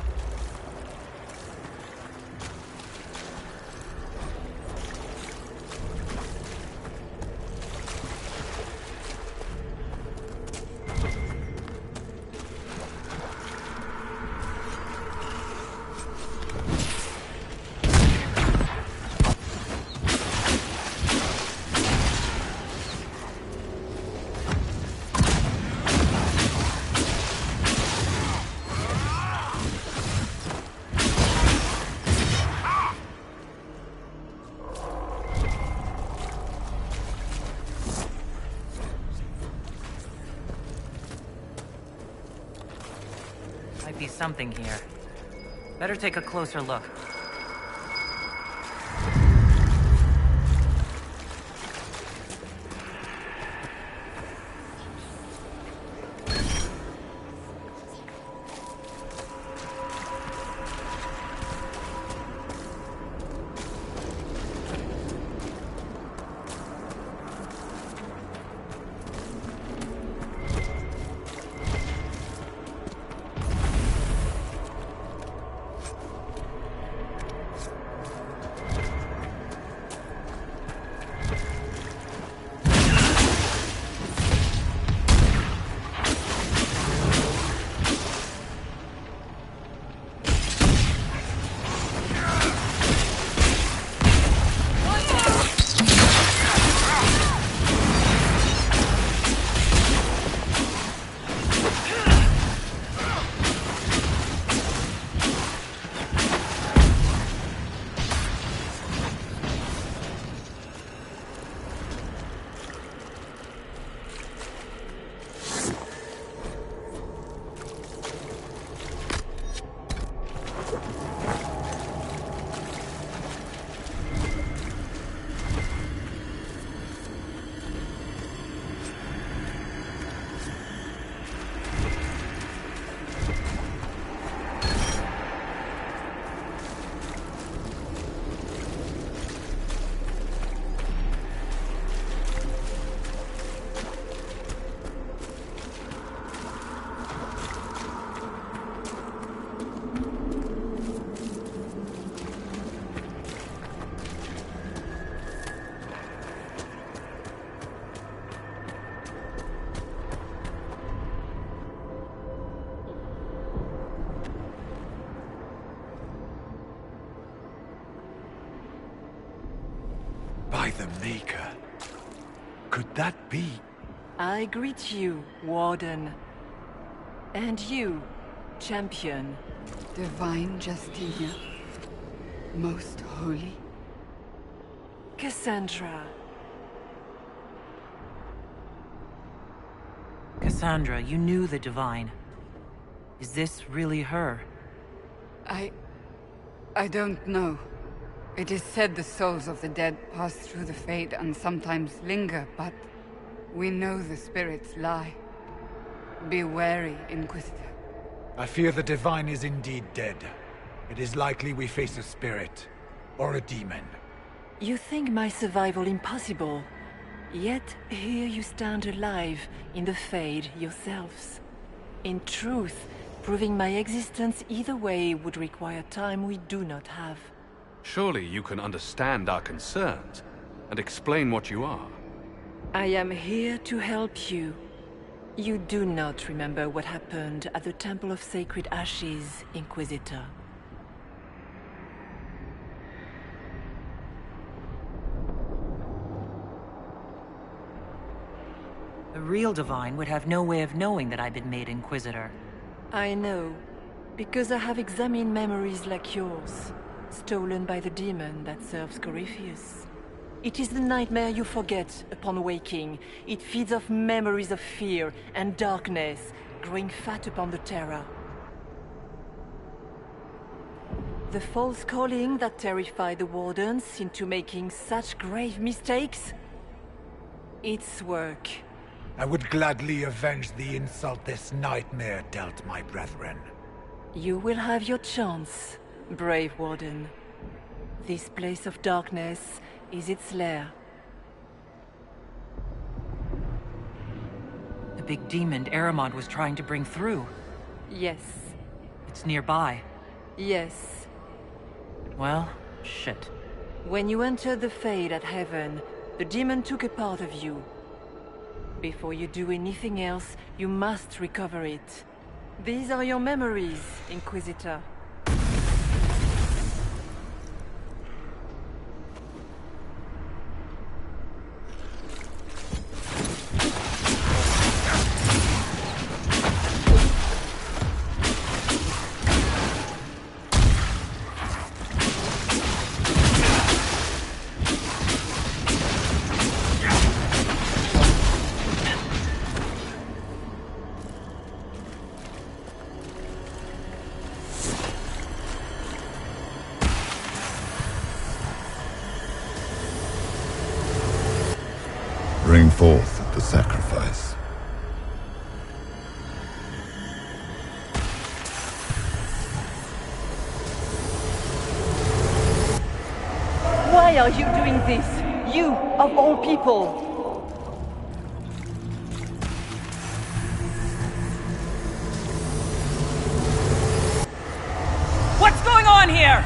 be something here. Better take a closer look. By the Maker. Could that be? I greet you, Warden. And you, Champion. Divine Justinia. Most holy. Cassandra. Cassandra, you knew the Divine. Is this really her? I don't know. It is said the souls of the dead pass through the Fade and sometimes linger, but we know the spirits lie. Be wary, Inquisitor. I fear the Divine is indeed dead. It is likely we face a spirit, or a demon. You think my survival impossible, yet here you stand alive in the Fade yourselves. In truth, proving my existence either way would require time we do not have. Surely you can understand our concerns and explain what you are. I am here to help you. You do not remember what happened at the Temple of Sacred Ashes, Inquisitor. The real Divine would have no way of knowing that I'd been made Inquisitor. I know, because I have examined memories like yours, stolen by the demon that serves Corypheus. It is the nightmare you forget upon waking. It feeds off memories of fear and darkness, growing fat upon the terror. The false calling that terrified the Wardens into making such grave mistakes? It's work. I would gladly avenge the insult this nightmare dealt my brethren. You will have your chance, brave Warden. This place of darkness is its lair. The big demon Aramond was trying to bring through. Yes. It's nearby. Yes. Well, shit. When you entered the Fade at Heaven, the demon took a part of you. Before you do anything else, you must recover it. These are your memories, Inquisitor. Bring forth the sacrifice. Why are you doing this? You, of all people! What's going on here?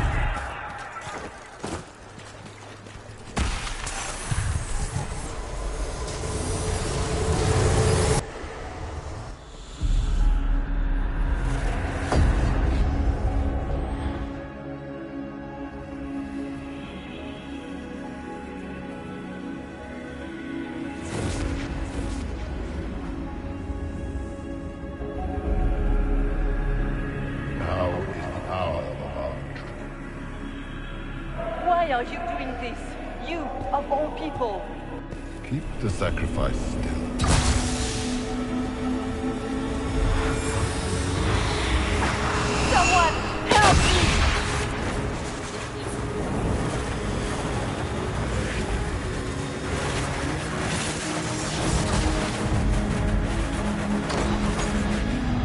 Why are you doing this? You, of all people! Keep the sacrifice still. Someone, help me!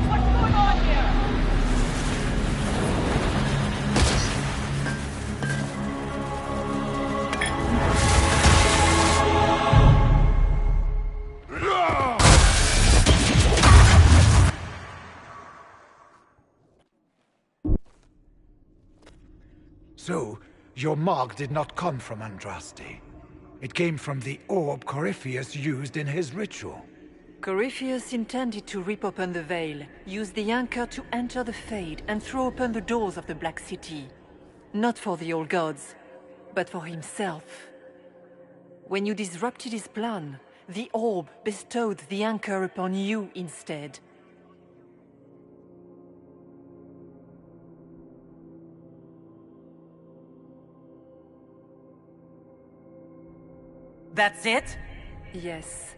What's going on here? So, your mark did not come from Andraste. It came from the orb Corypheus used in his ritual. Corypheus intended to rip open the veil, use the anchor to enter the Fade, and throw open the doors of the Black City. Not for the old gods, but for himself. When you disrupted his plan, the orb bestowed the anchor upon you instead. That's it? Yes.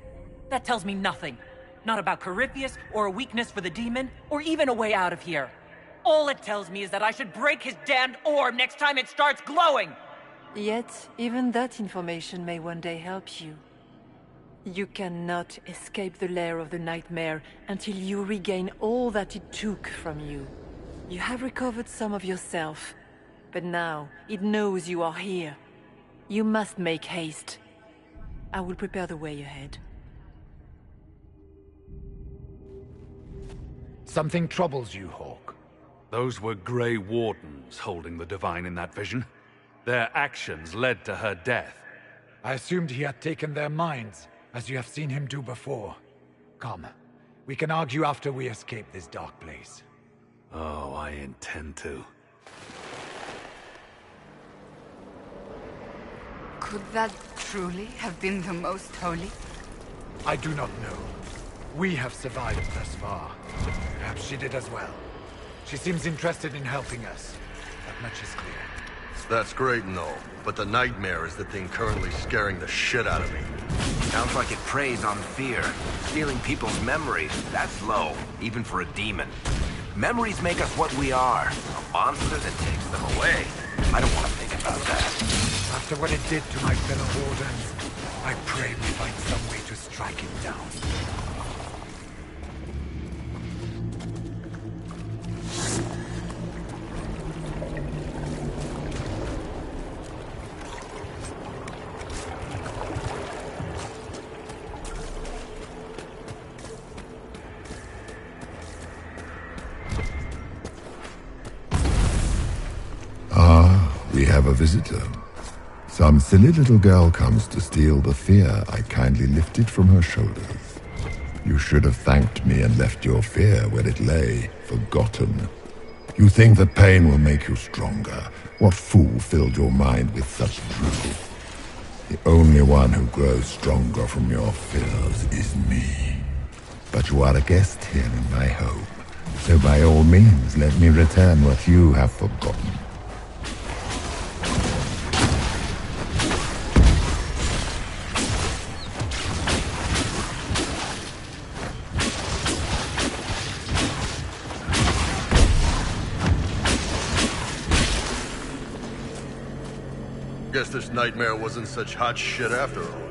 That tells me nothing. Not about Corypheus, or a weakness for the demon, or even a way out of here. All it tells me is that I should break his damned orb next time it starts glowing! Yet, even that information may one day help you. You cannot escape the lair of the nightmare until you regain all that it took from you. You have recovered some of yourself, but now it knows you are here. You must make haste. I will prepare the way ahead. Something troubles you, Hawk. Those were Grey Wardens holding the Divine in that vision. Their actions led to her death. I assumed he had taken their minds, as you have seen him do before. Come, we can argue after we escape this dark place. Oh, I intend to. Could that truly have been the Most Holy? I do not know. We have survived thus far. Perhaps she did as well. She seems interested in helping us. That much is clear. That's great and all, but the nightmare is the thing currently scaring the shit out of me. Sounds like it preys on fear. Stealing people's memories, that's low, even for a demon. Memories make us what we are. A monster that takes them away. I don't want to think about that. After what it did to my fellow Wardens, I pray we find some way to strike it down. We have a visitor. Some silly little girl comes to steal the fear I kindly lifted from her shoulders. You should have thanked me and left your fear where it lay, forgotten. You think that pain will make you stronger. What fool filled your mind with such drivel? The only one who grows stronger from your fears is me. But you are a guest here in my home, so by all means let me return what you have forgotten. Guess this nightmare wasn't such hot shit after all.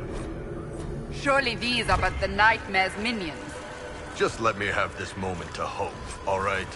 Surely these are but the Nightmare's minions. Just let me have this moment to hope, all right?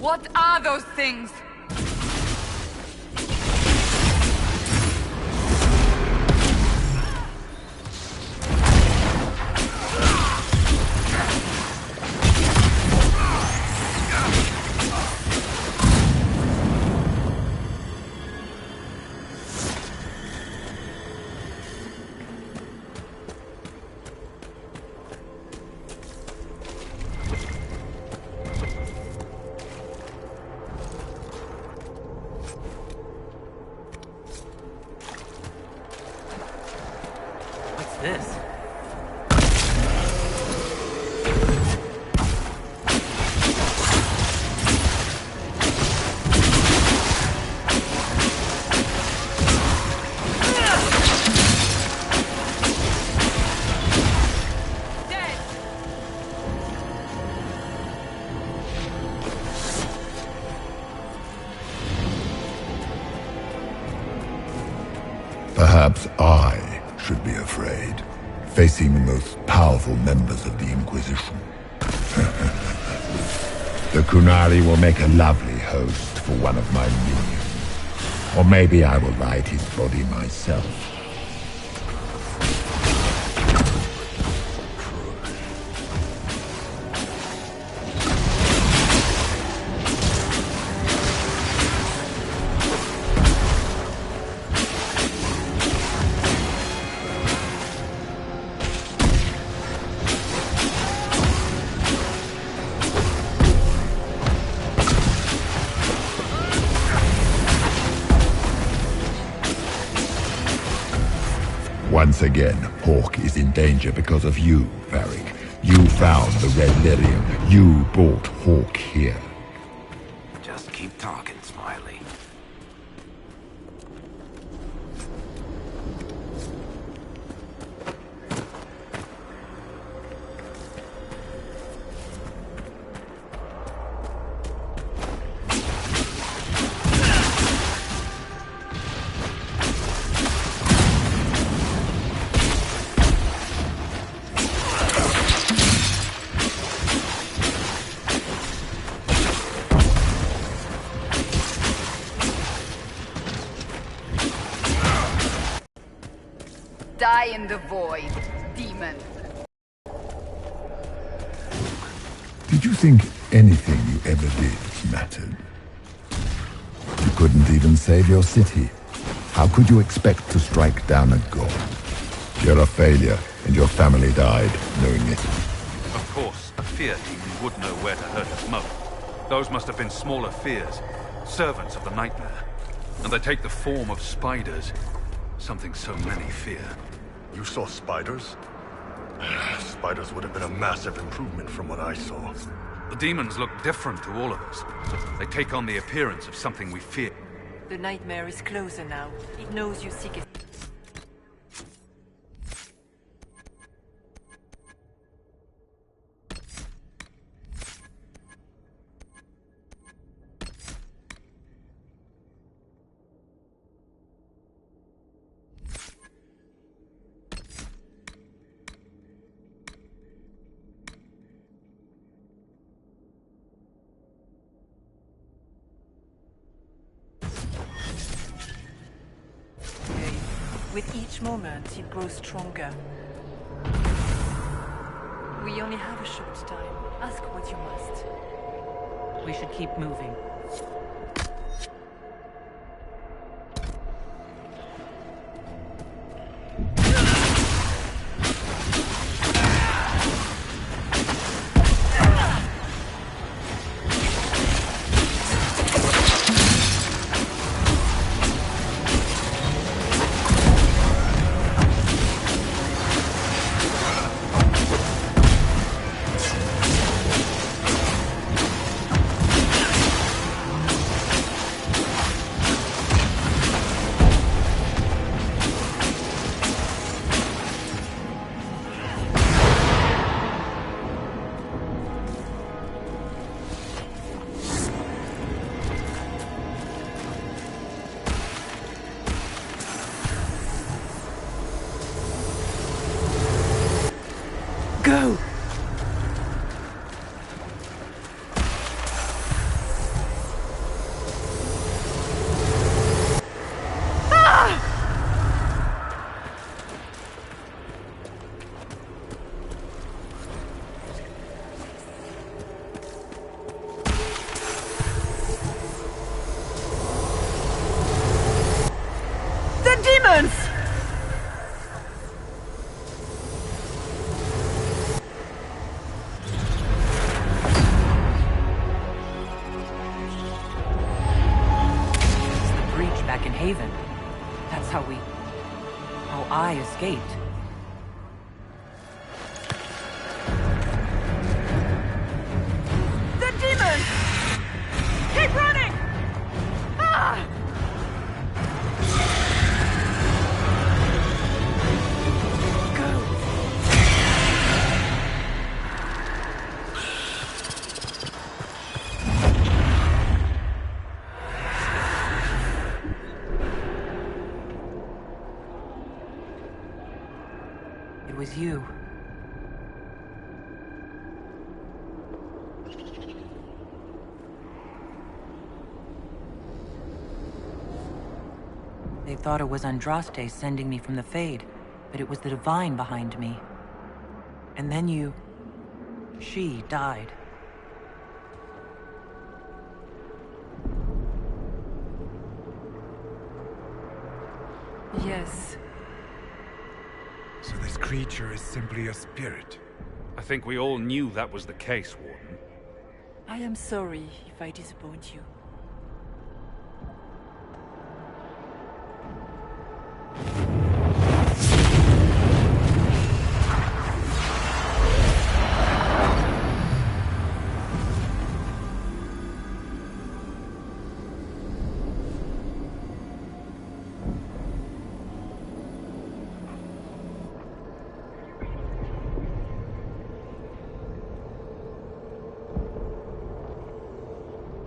What are those things? This? Perhaps I should be afraid, facing the most powerful members of the Inquisition. The Kunari will make a lovely host for one of my minions. Or maybe I will ride his body myself. Once again, Hawk is in danger because of you, Varric. You found the Red Lyrium. You brought Hawk here. Just keep talking, Smiley. Die in the void, demon. Did you think anything you ever did mattered? You couldn't even save your city. How could you expect to strike down a god? You're a failure, and your family died knowing it. Of course, a fear demon would know where to hurt us most. Those must have been smaller fears, servants of the Nightmare. And they take the form of spiders, something so many fear. You saw spiders? Spiders would have been a massive improvement from what I saw. The demons look different to all of us. They take on the appearance of something we fear. The Nightmare is closer now. It knows you seek it. With each moment, it grows stronger. We only have a short time. Ask what you must. We should keep moving. Go! The demons! Back in Haven. That's how I escaped. The demons! Keep running! Ah! It was you. They thought it was Andraste sending me from the Fade, but it was the Divine behind me. And then she died. Yes. So this creature is simply a spirit. I think we all knew that was the case, Warden. I am sorry if I disappoint you.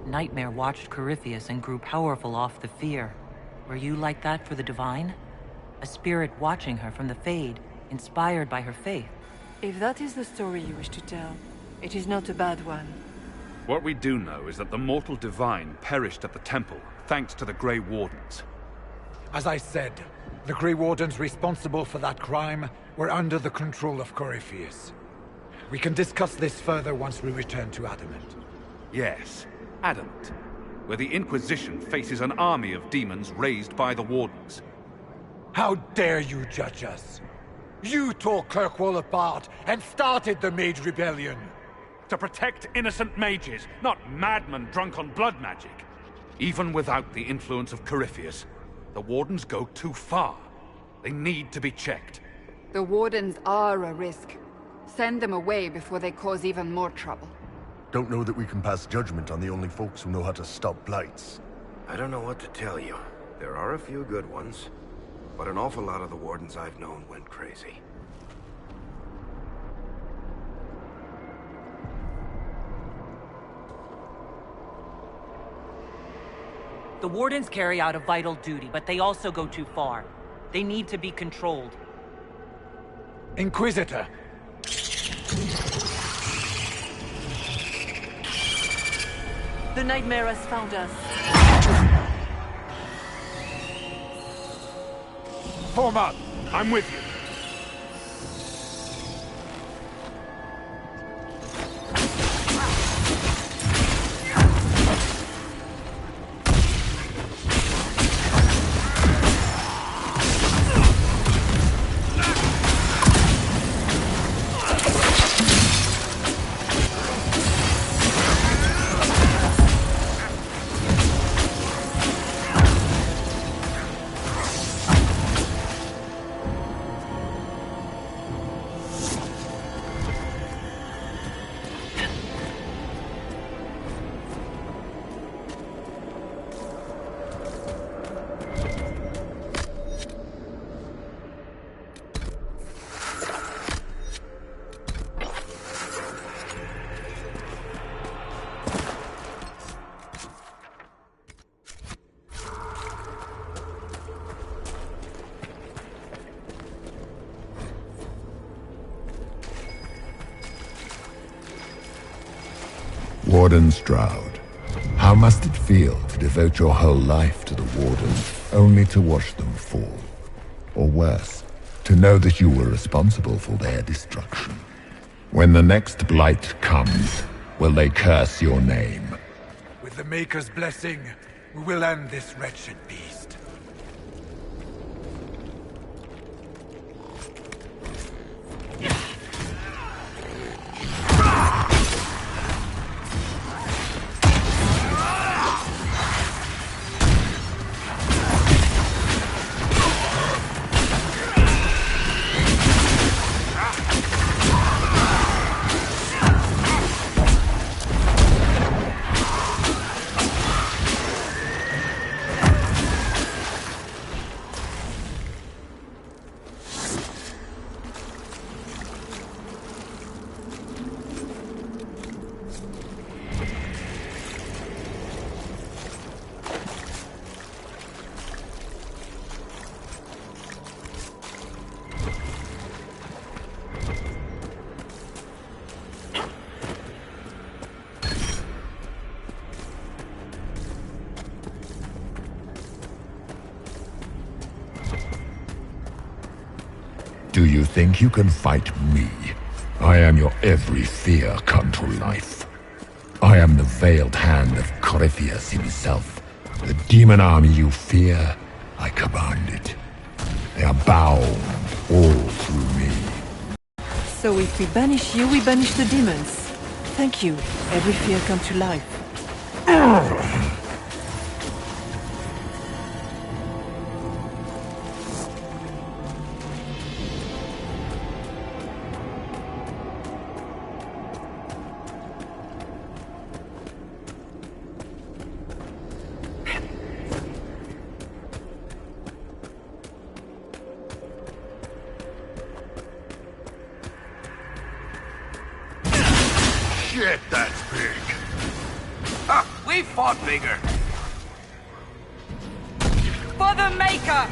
Nightmare watched Corypheus and grew powerful off the fear. Were you like that for the Divine? A spirit watching her from the Fade, inspired by her faith. If that is the story you wish to tell, it is not a bad one. What we do know is that the mortal Divine perished at the temple, thanks to the Grey Wardens. As I said, the Grey Wardens responsible for that crime were under the control of Corypheus. We can discuss this further once we return to Adamant. Yes, Adamant, where the Inquisition faces an army of demons raised by the Wardens. How dare you judge us? You tore Kirkwall apart and started the Mage Rebellion! To protect innocent mages, not madmen drunk on blood magic. Even without the influence of Corypheus, the Wardens go too far. They need to be checked. The Wardens are a risk. Send them away before they cause even more trouble. Don't know that we can pass judgment on the only folks who know how to stop blights. I don't know what to tell you. There are a few good ones, but an awful lot of the Wardens I've known went crazy. The Wardens carry out a vital duty, but they also go too far. They need to be controlled. Inquisitor! The Nightmare has found us. form up. I'm with you. Warden Stroud, how must it feel to devote your whole life to the Wardens, only to watch them fall? Or worse, to know that you were responsible for their destruction? When the next blight comes, will they curse your name? With the Maker's blessing, we will end this wretched beast. Do you think you can fight me? I am your every fear come to life. I am the veiled hand of Corypheus himself. The demon army you fear, I command it. They are bound all through me. So if we banish you, we banish the demons. Thank you. Every fear come to life. Shit, that's big. Ah, we fought bigger. For the Maker!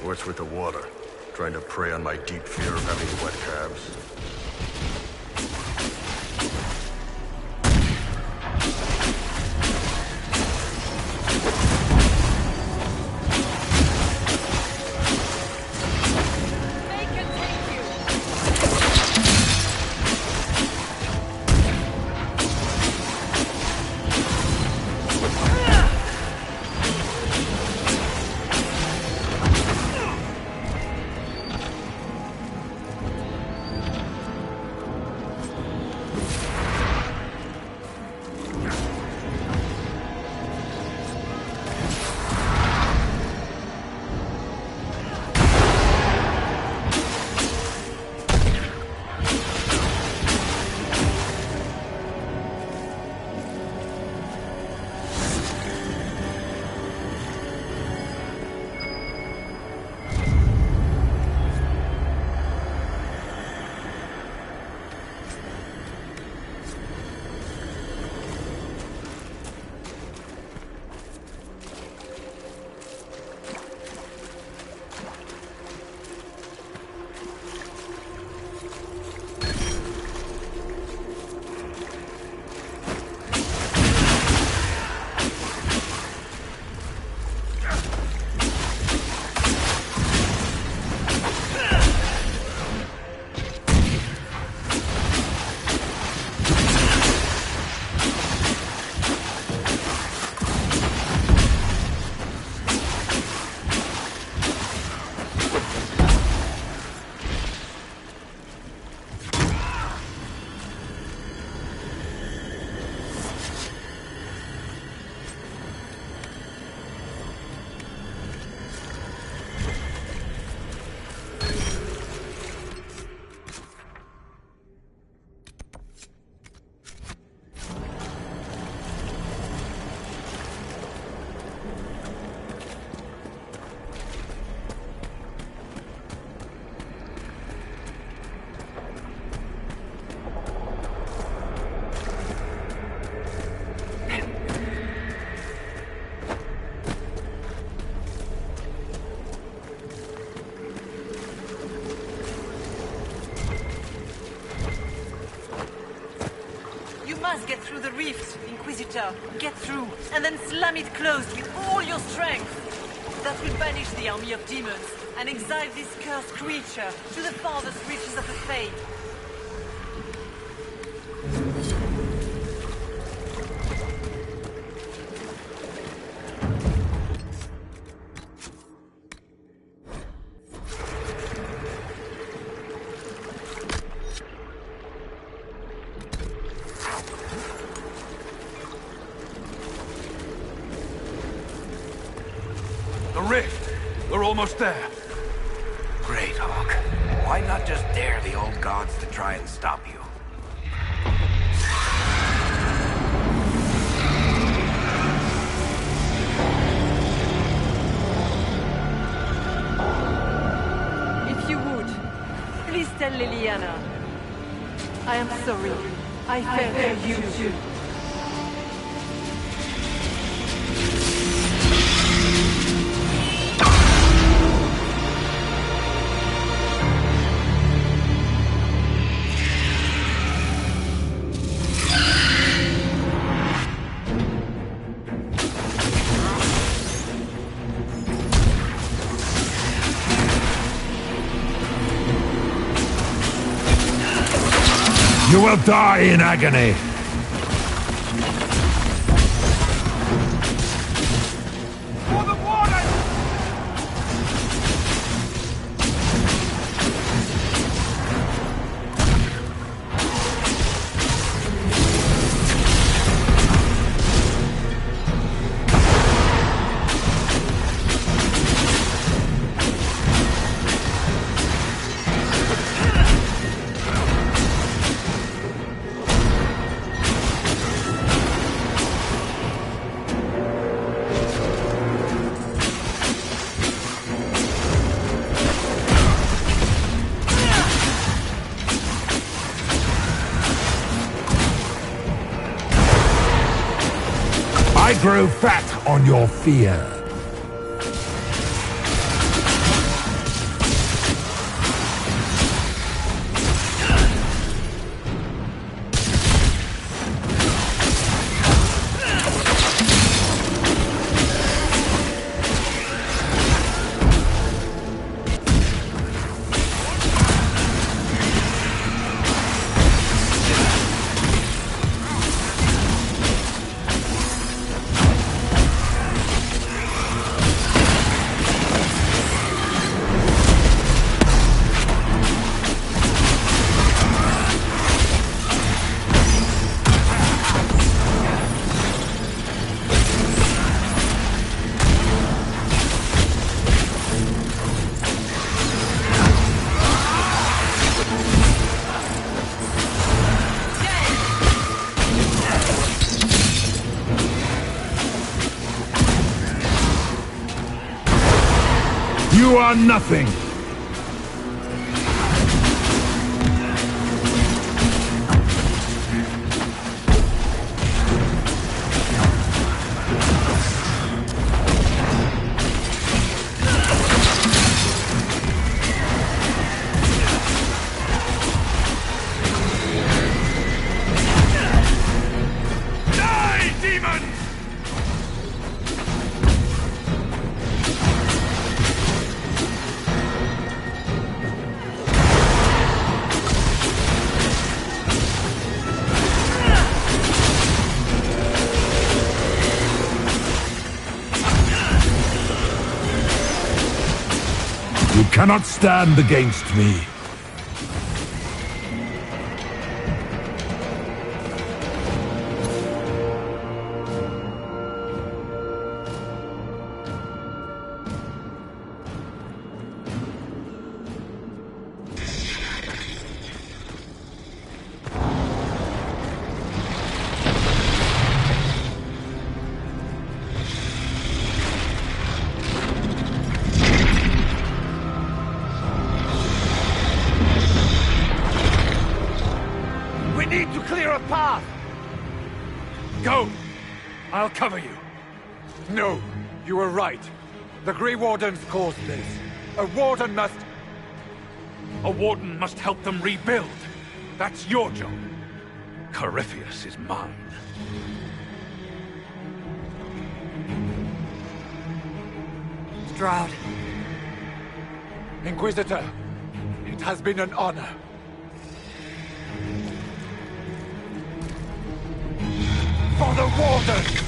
Or it's with the water, trying to prey on my deep fear of having wet calves. Get through the rift, Inquisitor. Get through, and then slam it closed with all your strength. That will banish the army of demons and exile this cursed creature to the farthest reaches of the Fade. Almost there. Great, Hawk. Why not just dare the old gods to try and stop you? If you would, please tell Liliana. I am sorry. I failed you too. You will die in agony. I grow fat on your fear. You are nothing! You cannot stand against me. Go! I'll cover you. No, you were right. The Grey Wardens caused this. A Warden must... A Warden must help them rebuild. That's your job. Corypheus is mine. Stroud. Inquisitor, it has been an honor. For the Warden!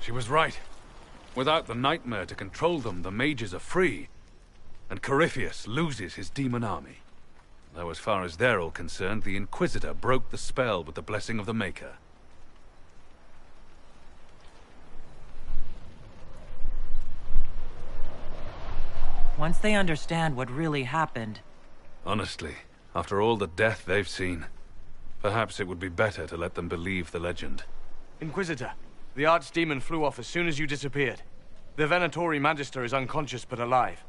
She was right. Without the nightmare to control them, the mages are free. And Corypheus loses his demon army. Though as far as they're all concerned, the Inquisitor broke the spell with the blessing of the Maker. Once they understand what really happened... Honestly, after all the death they've seen, perhaps it would be better to let them believe the legend. Inquisitor, the Archdemon flew off as soon as you disappeared. The Venatori Magister is unconscious but alive.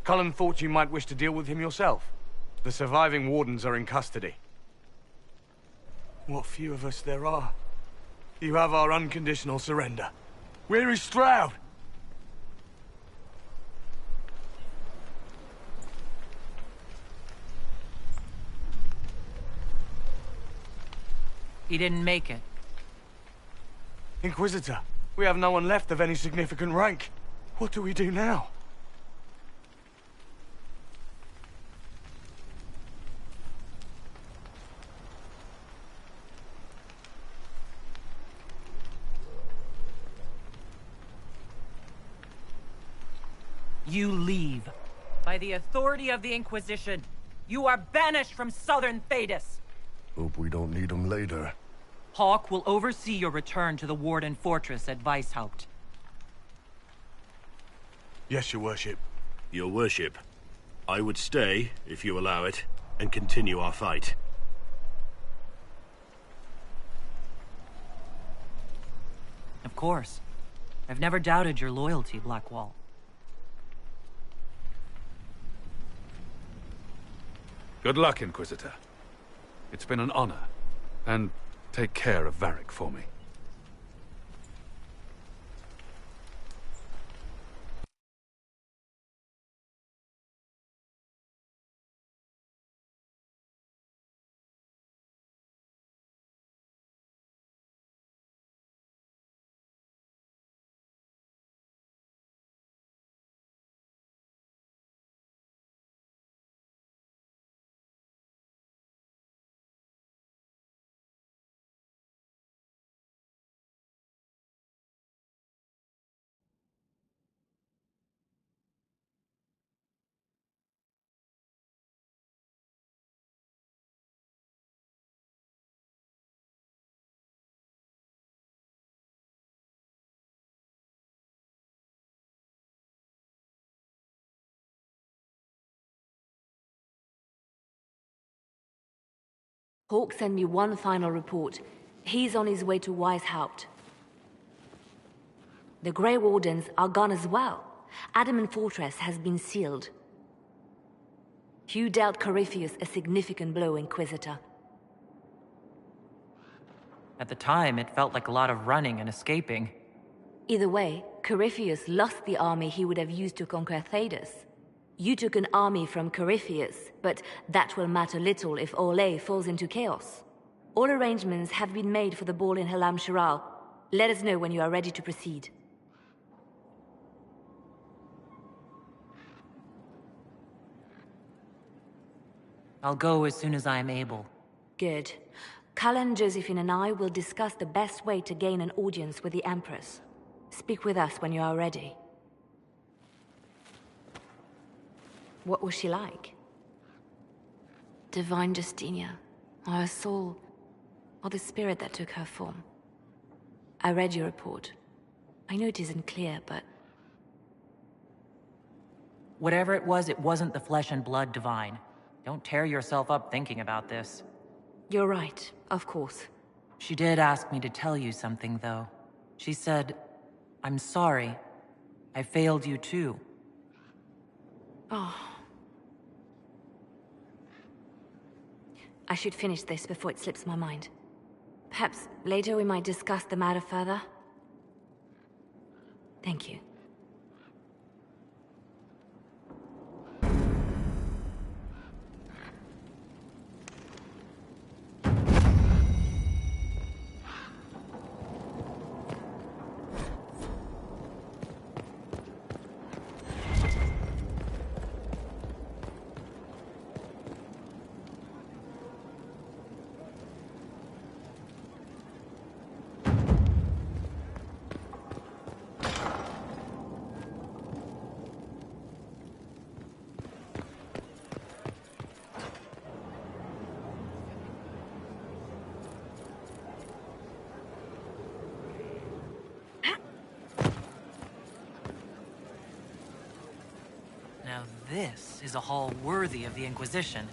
Cullen thought you might wish to deal with him yourself. The surviving Wardens are in custody. What few of us there are. You have our unconditional surrender. Where is Stroud? He didn't make it. Inquisitor, we have no one left of any significant rank. What do we do now? You leave. By the authority of the Inquisition, you are banished from southern Thedas. Hope we don't need them later. Hawk will oversee your return to the Warden Fortress at Weishaupt. Yes, your worship. Your worship, I would stay, if you allow it, and continue our fight. Of course. I've never doubted your loyalty, Blackwall. Good luck, Inquisitor. It's been an honor. And take care of Varric for me. Hawk sent me one final report. He's on his way to Weishaupt. The Grey Wardens are gone as well. Adamant Fortress has been sealed. You dealt Corypheus a significant blow, Inquisitor. At the time, it felt like a lot of running and escaping. Either way, Corypheus lost the army he would have used to conquer Thedas. You took an army from Corypheus, but that will matter little if Orlais falls into chaos. All arrangements have been made for the ball in Halam Shiral. Let us know when you are ready to proceed. I'll go as soon as I am able. Good. Cullen, Josephine and I will discuss the best way to gain an audience with the Empress. Speak with us when you are ready. What was she like? Divine Justinia, or her soul, or the spirit that took her form. I read your report. I know it isn't clear, but... Whatever it wasn't the flesh and blood divine. Don't tear yourself up thinking about this. You're right, of course. She did ask me to tell you something, though. She said, "I'm sorry. I failed you too." Oh. I should finish this before it slips my mind. Perhaps later we might discuss the matter further. Thank you. Now this is a hall worthy of the Inquisition.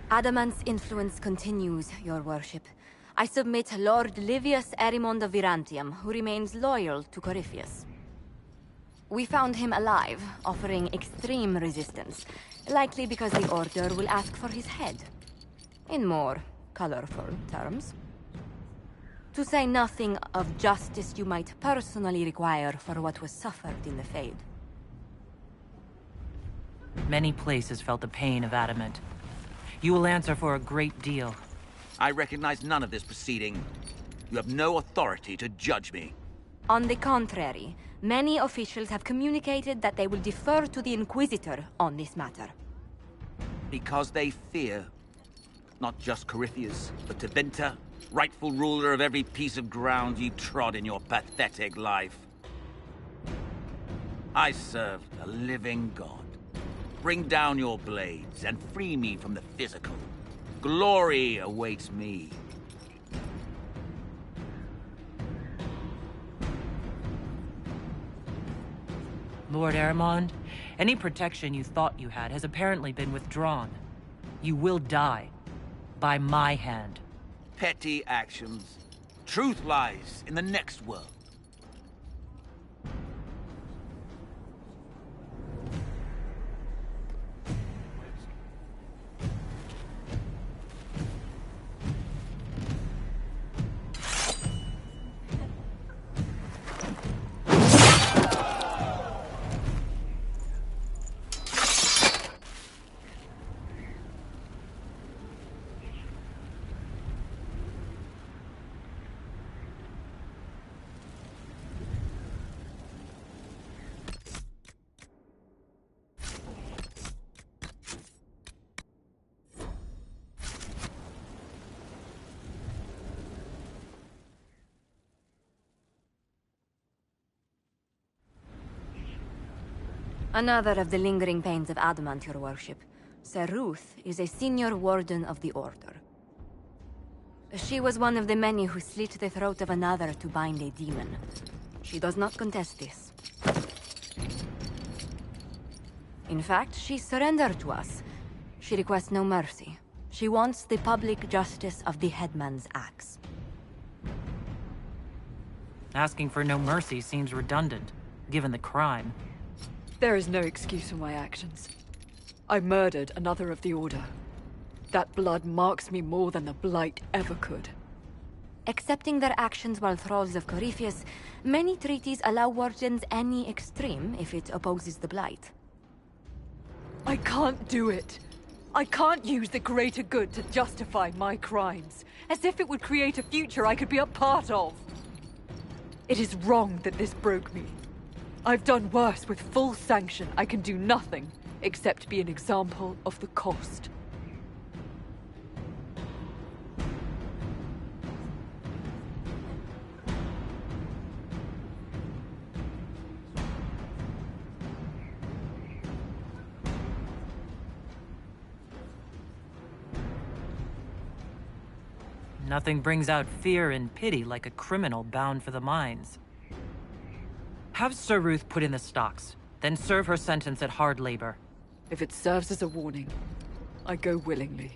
Adamant's influence continues, your worship. I submit Lord Livius Erimond of Virantium, who remains loyal to Corypheus. We found him alive, offering extreme resistance, likely because the Order will ask for his head. In more colorful terms. To say nothing of justice you might personally require for what was suffered in the Fade. Many places felt the pain of Adamant. You will answer for a great deal. I recognize none of this proceeding. You have no authority to judge me. On the contrary, many officials have communicated that they will defer to the Inquisitor on this matter. Because they fear. Not just Corypheus, but Tebinta, rightful ruler of every piece of ground you trod in your pathetic life. I serve the living God. Bring down your blades and free me from the physical. Glory awaits me. Lord Aramond, any protection you thought you had has apparently been withdrawn. You will die. By my hand. Petty actions. Truth lies in the next world. Another of the lingering pains of adamant, your worship. Sir Ruth is a senior warden of the Order. She was one of the many who slit the throat of another to bind a demon. She does not contest this. In fact, she surrendered to us. She requests no mercy. She wants the public justice of the headman's axe. Asking for no mercy seems redundant, given the crime. There is no excuse for my actions. I murdered another of the Order. That blood marks me more than the Blight ever could. Accepting their actions while thralls of Corypheus, many treaties allow wardens any extreme if it opposes the Blight. I can't do it. I can't use the greater good to justify my crimes, as if it would create a future I could be a part of. It is wrong that this broke me. I've done worse with full sanction. I can do nothing except be an example of the cost. Nothing brings out fear and pity like a criminal bound for the mines. Have Sir Ruth put in the stocks, then serve her sentence at hard labor. If it serves as a warning, I go willingly.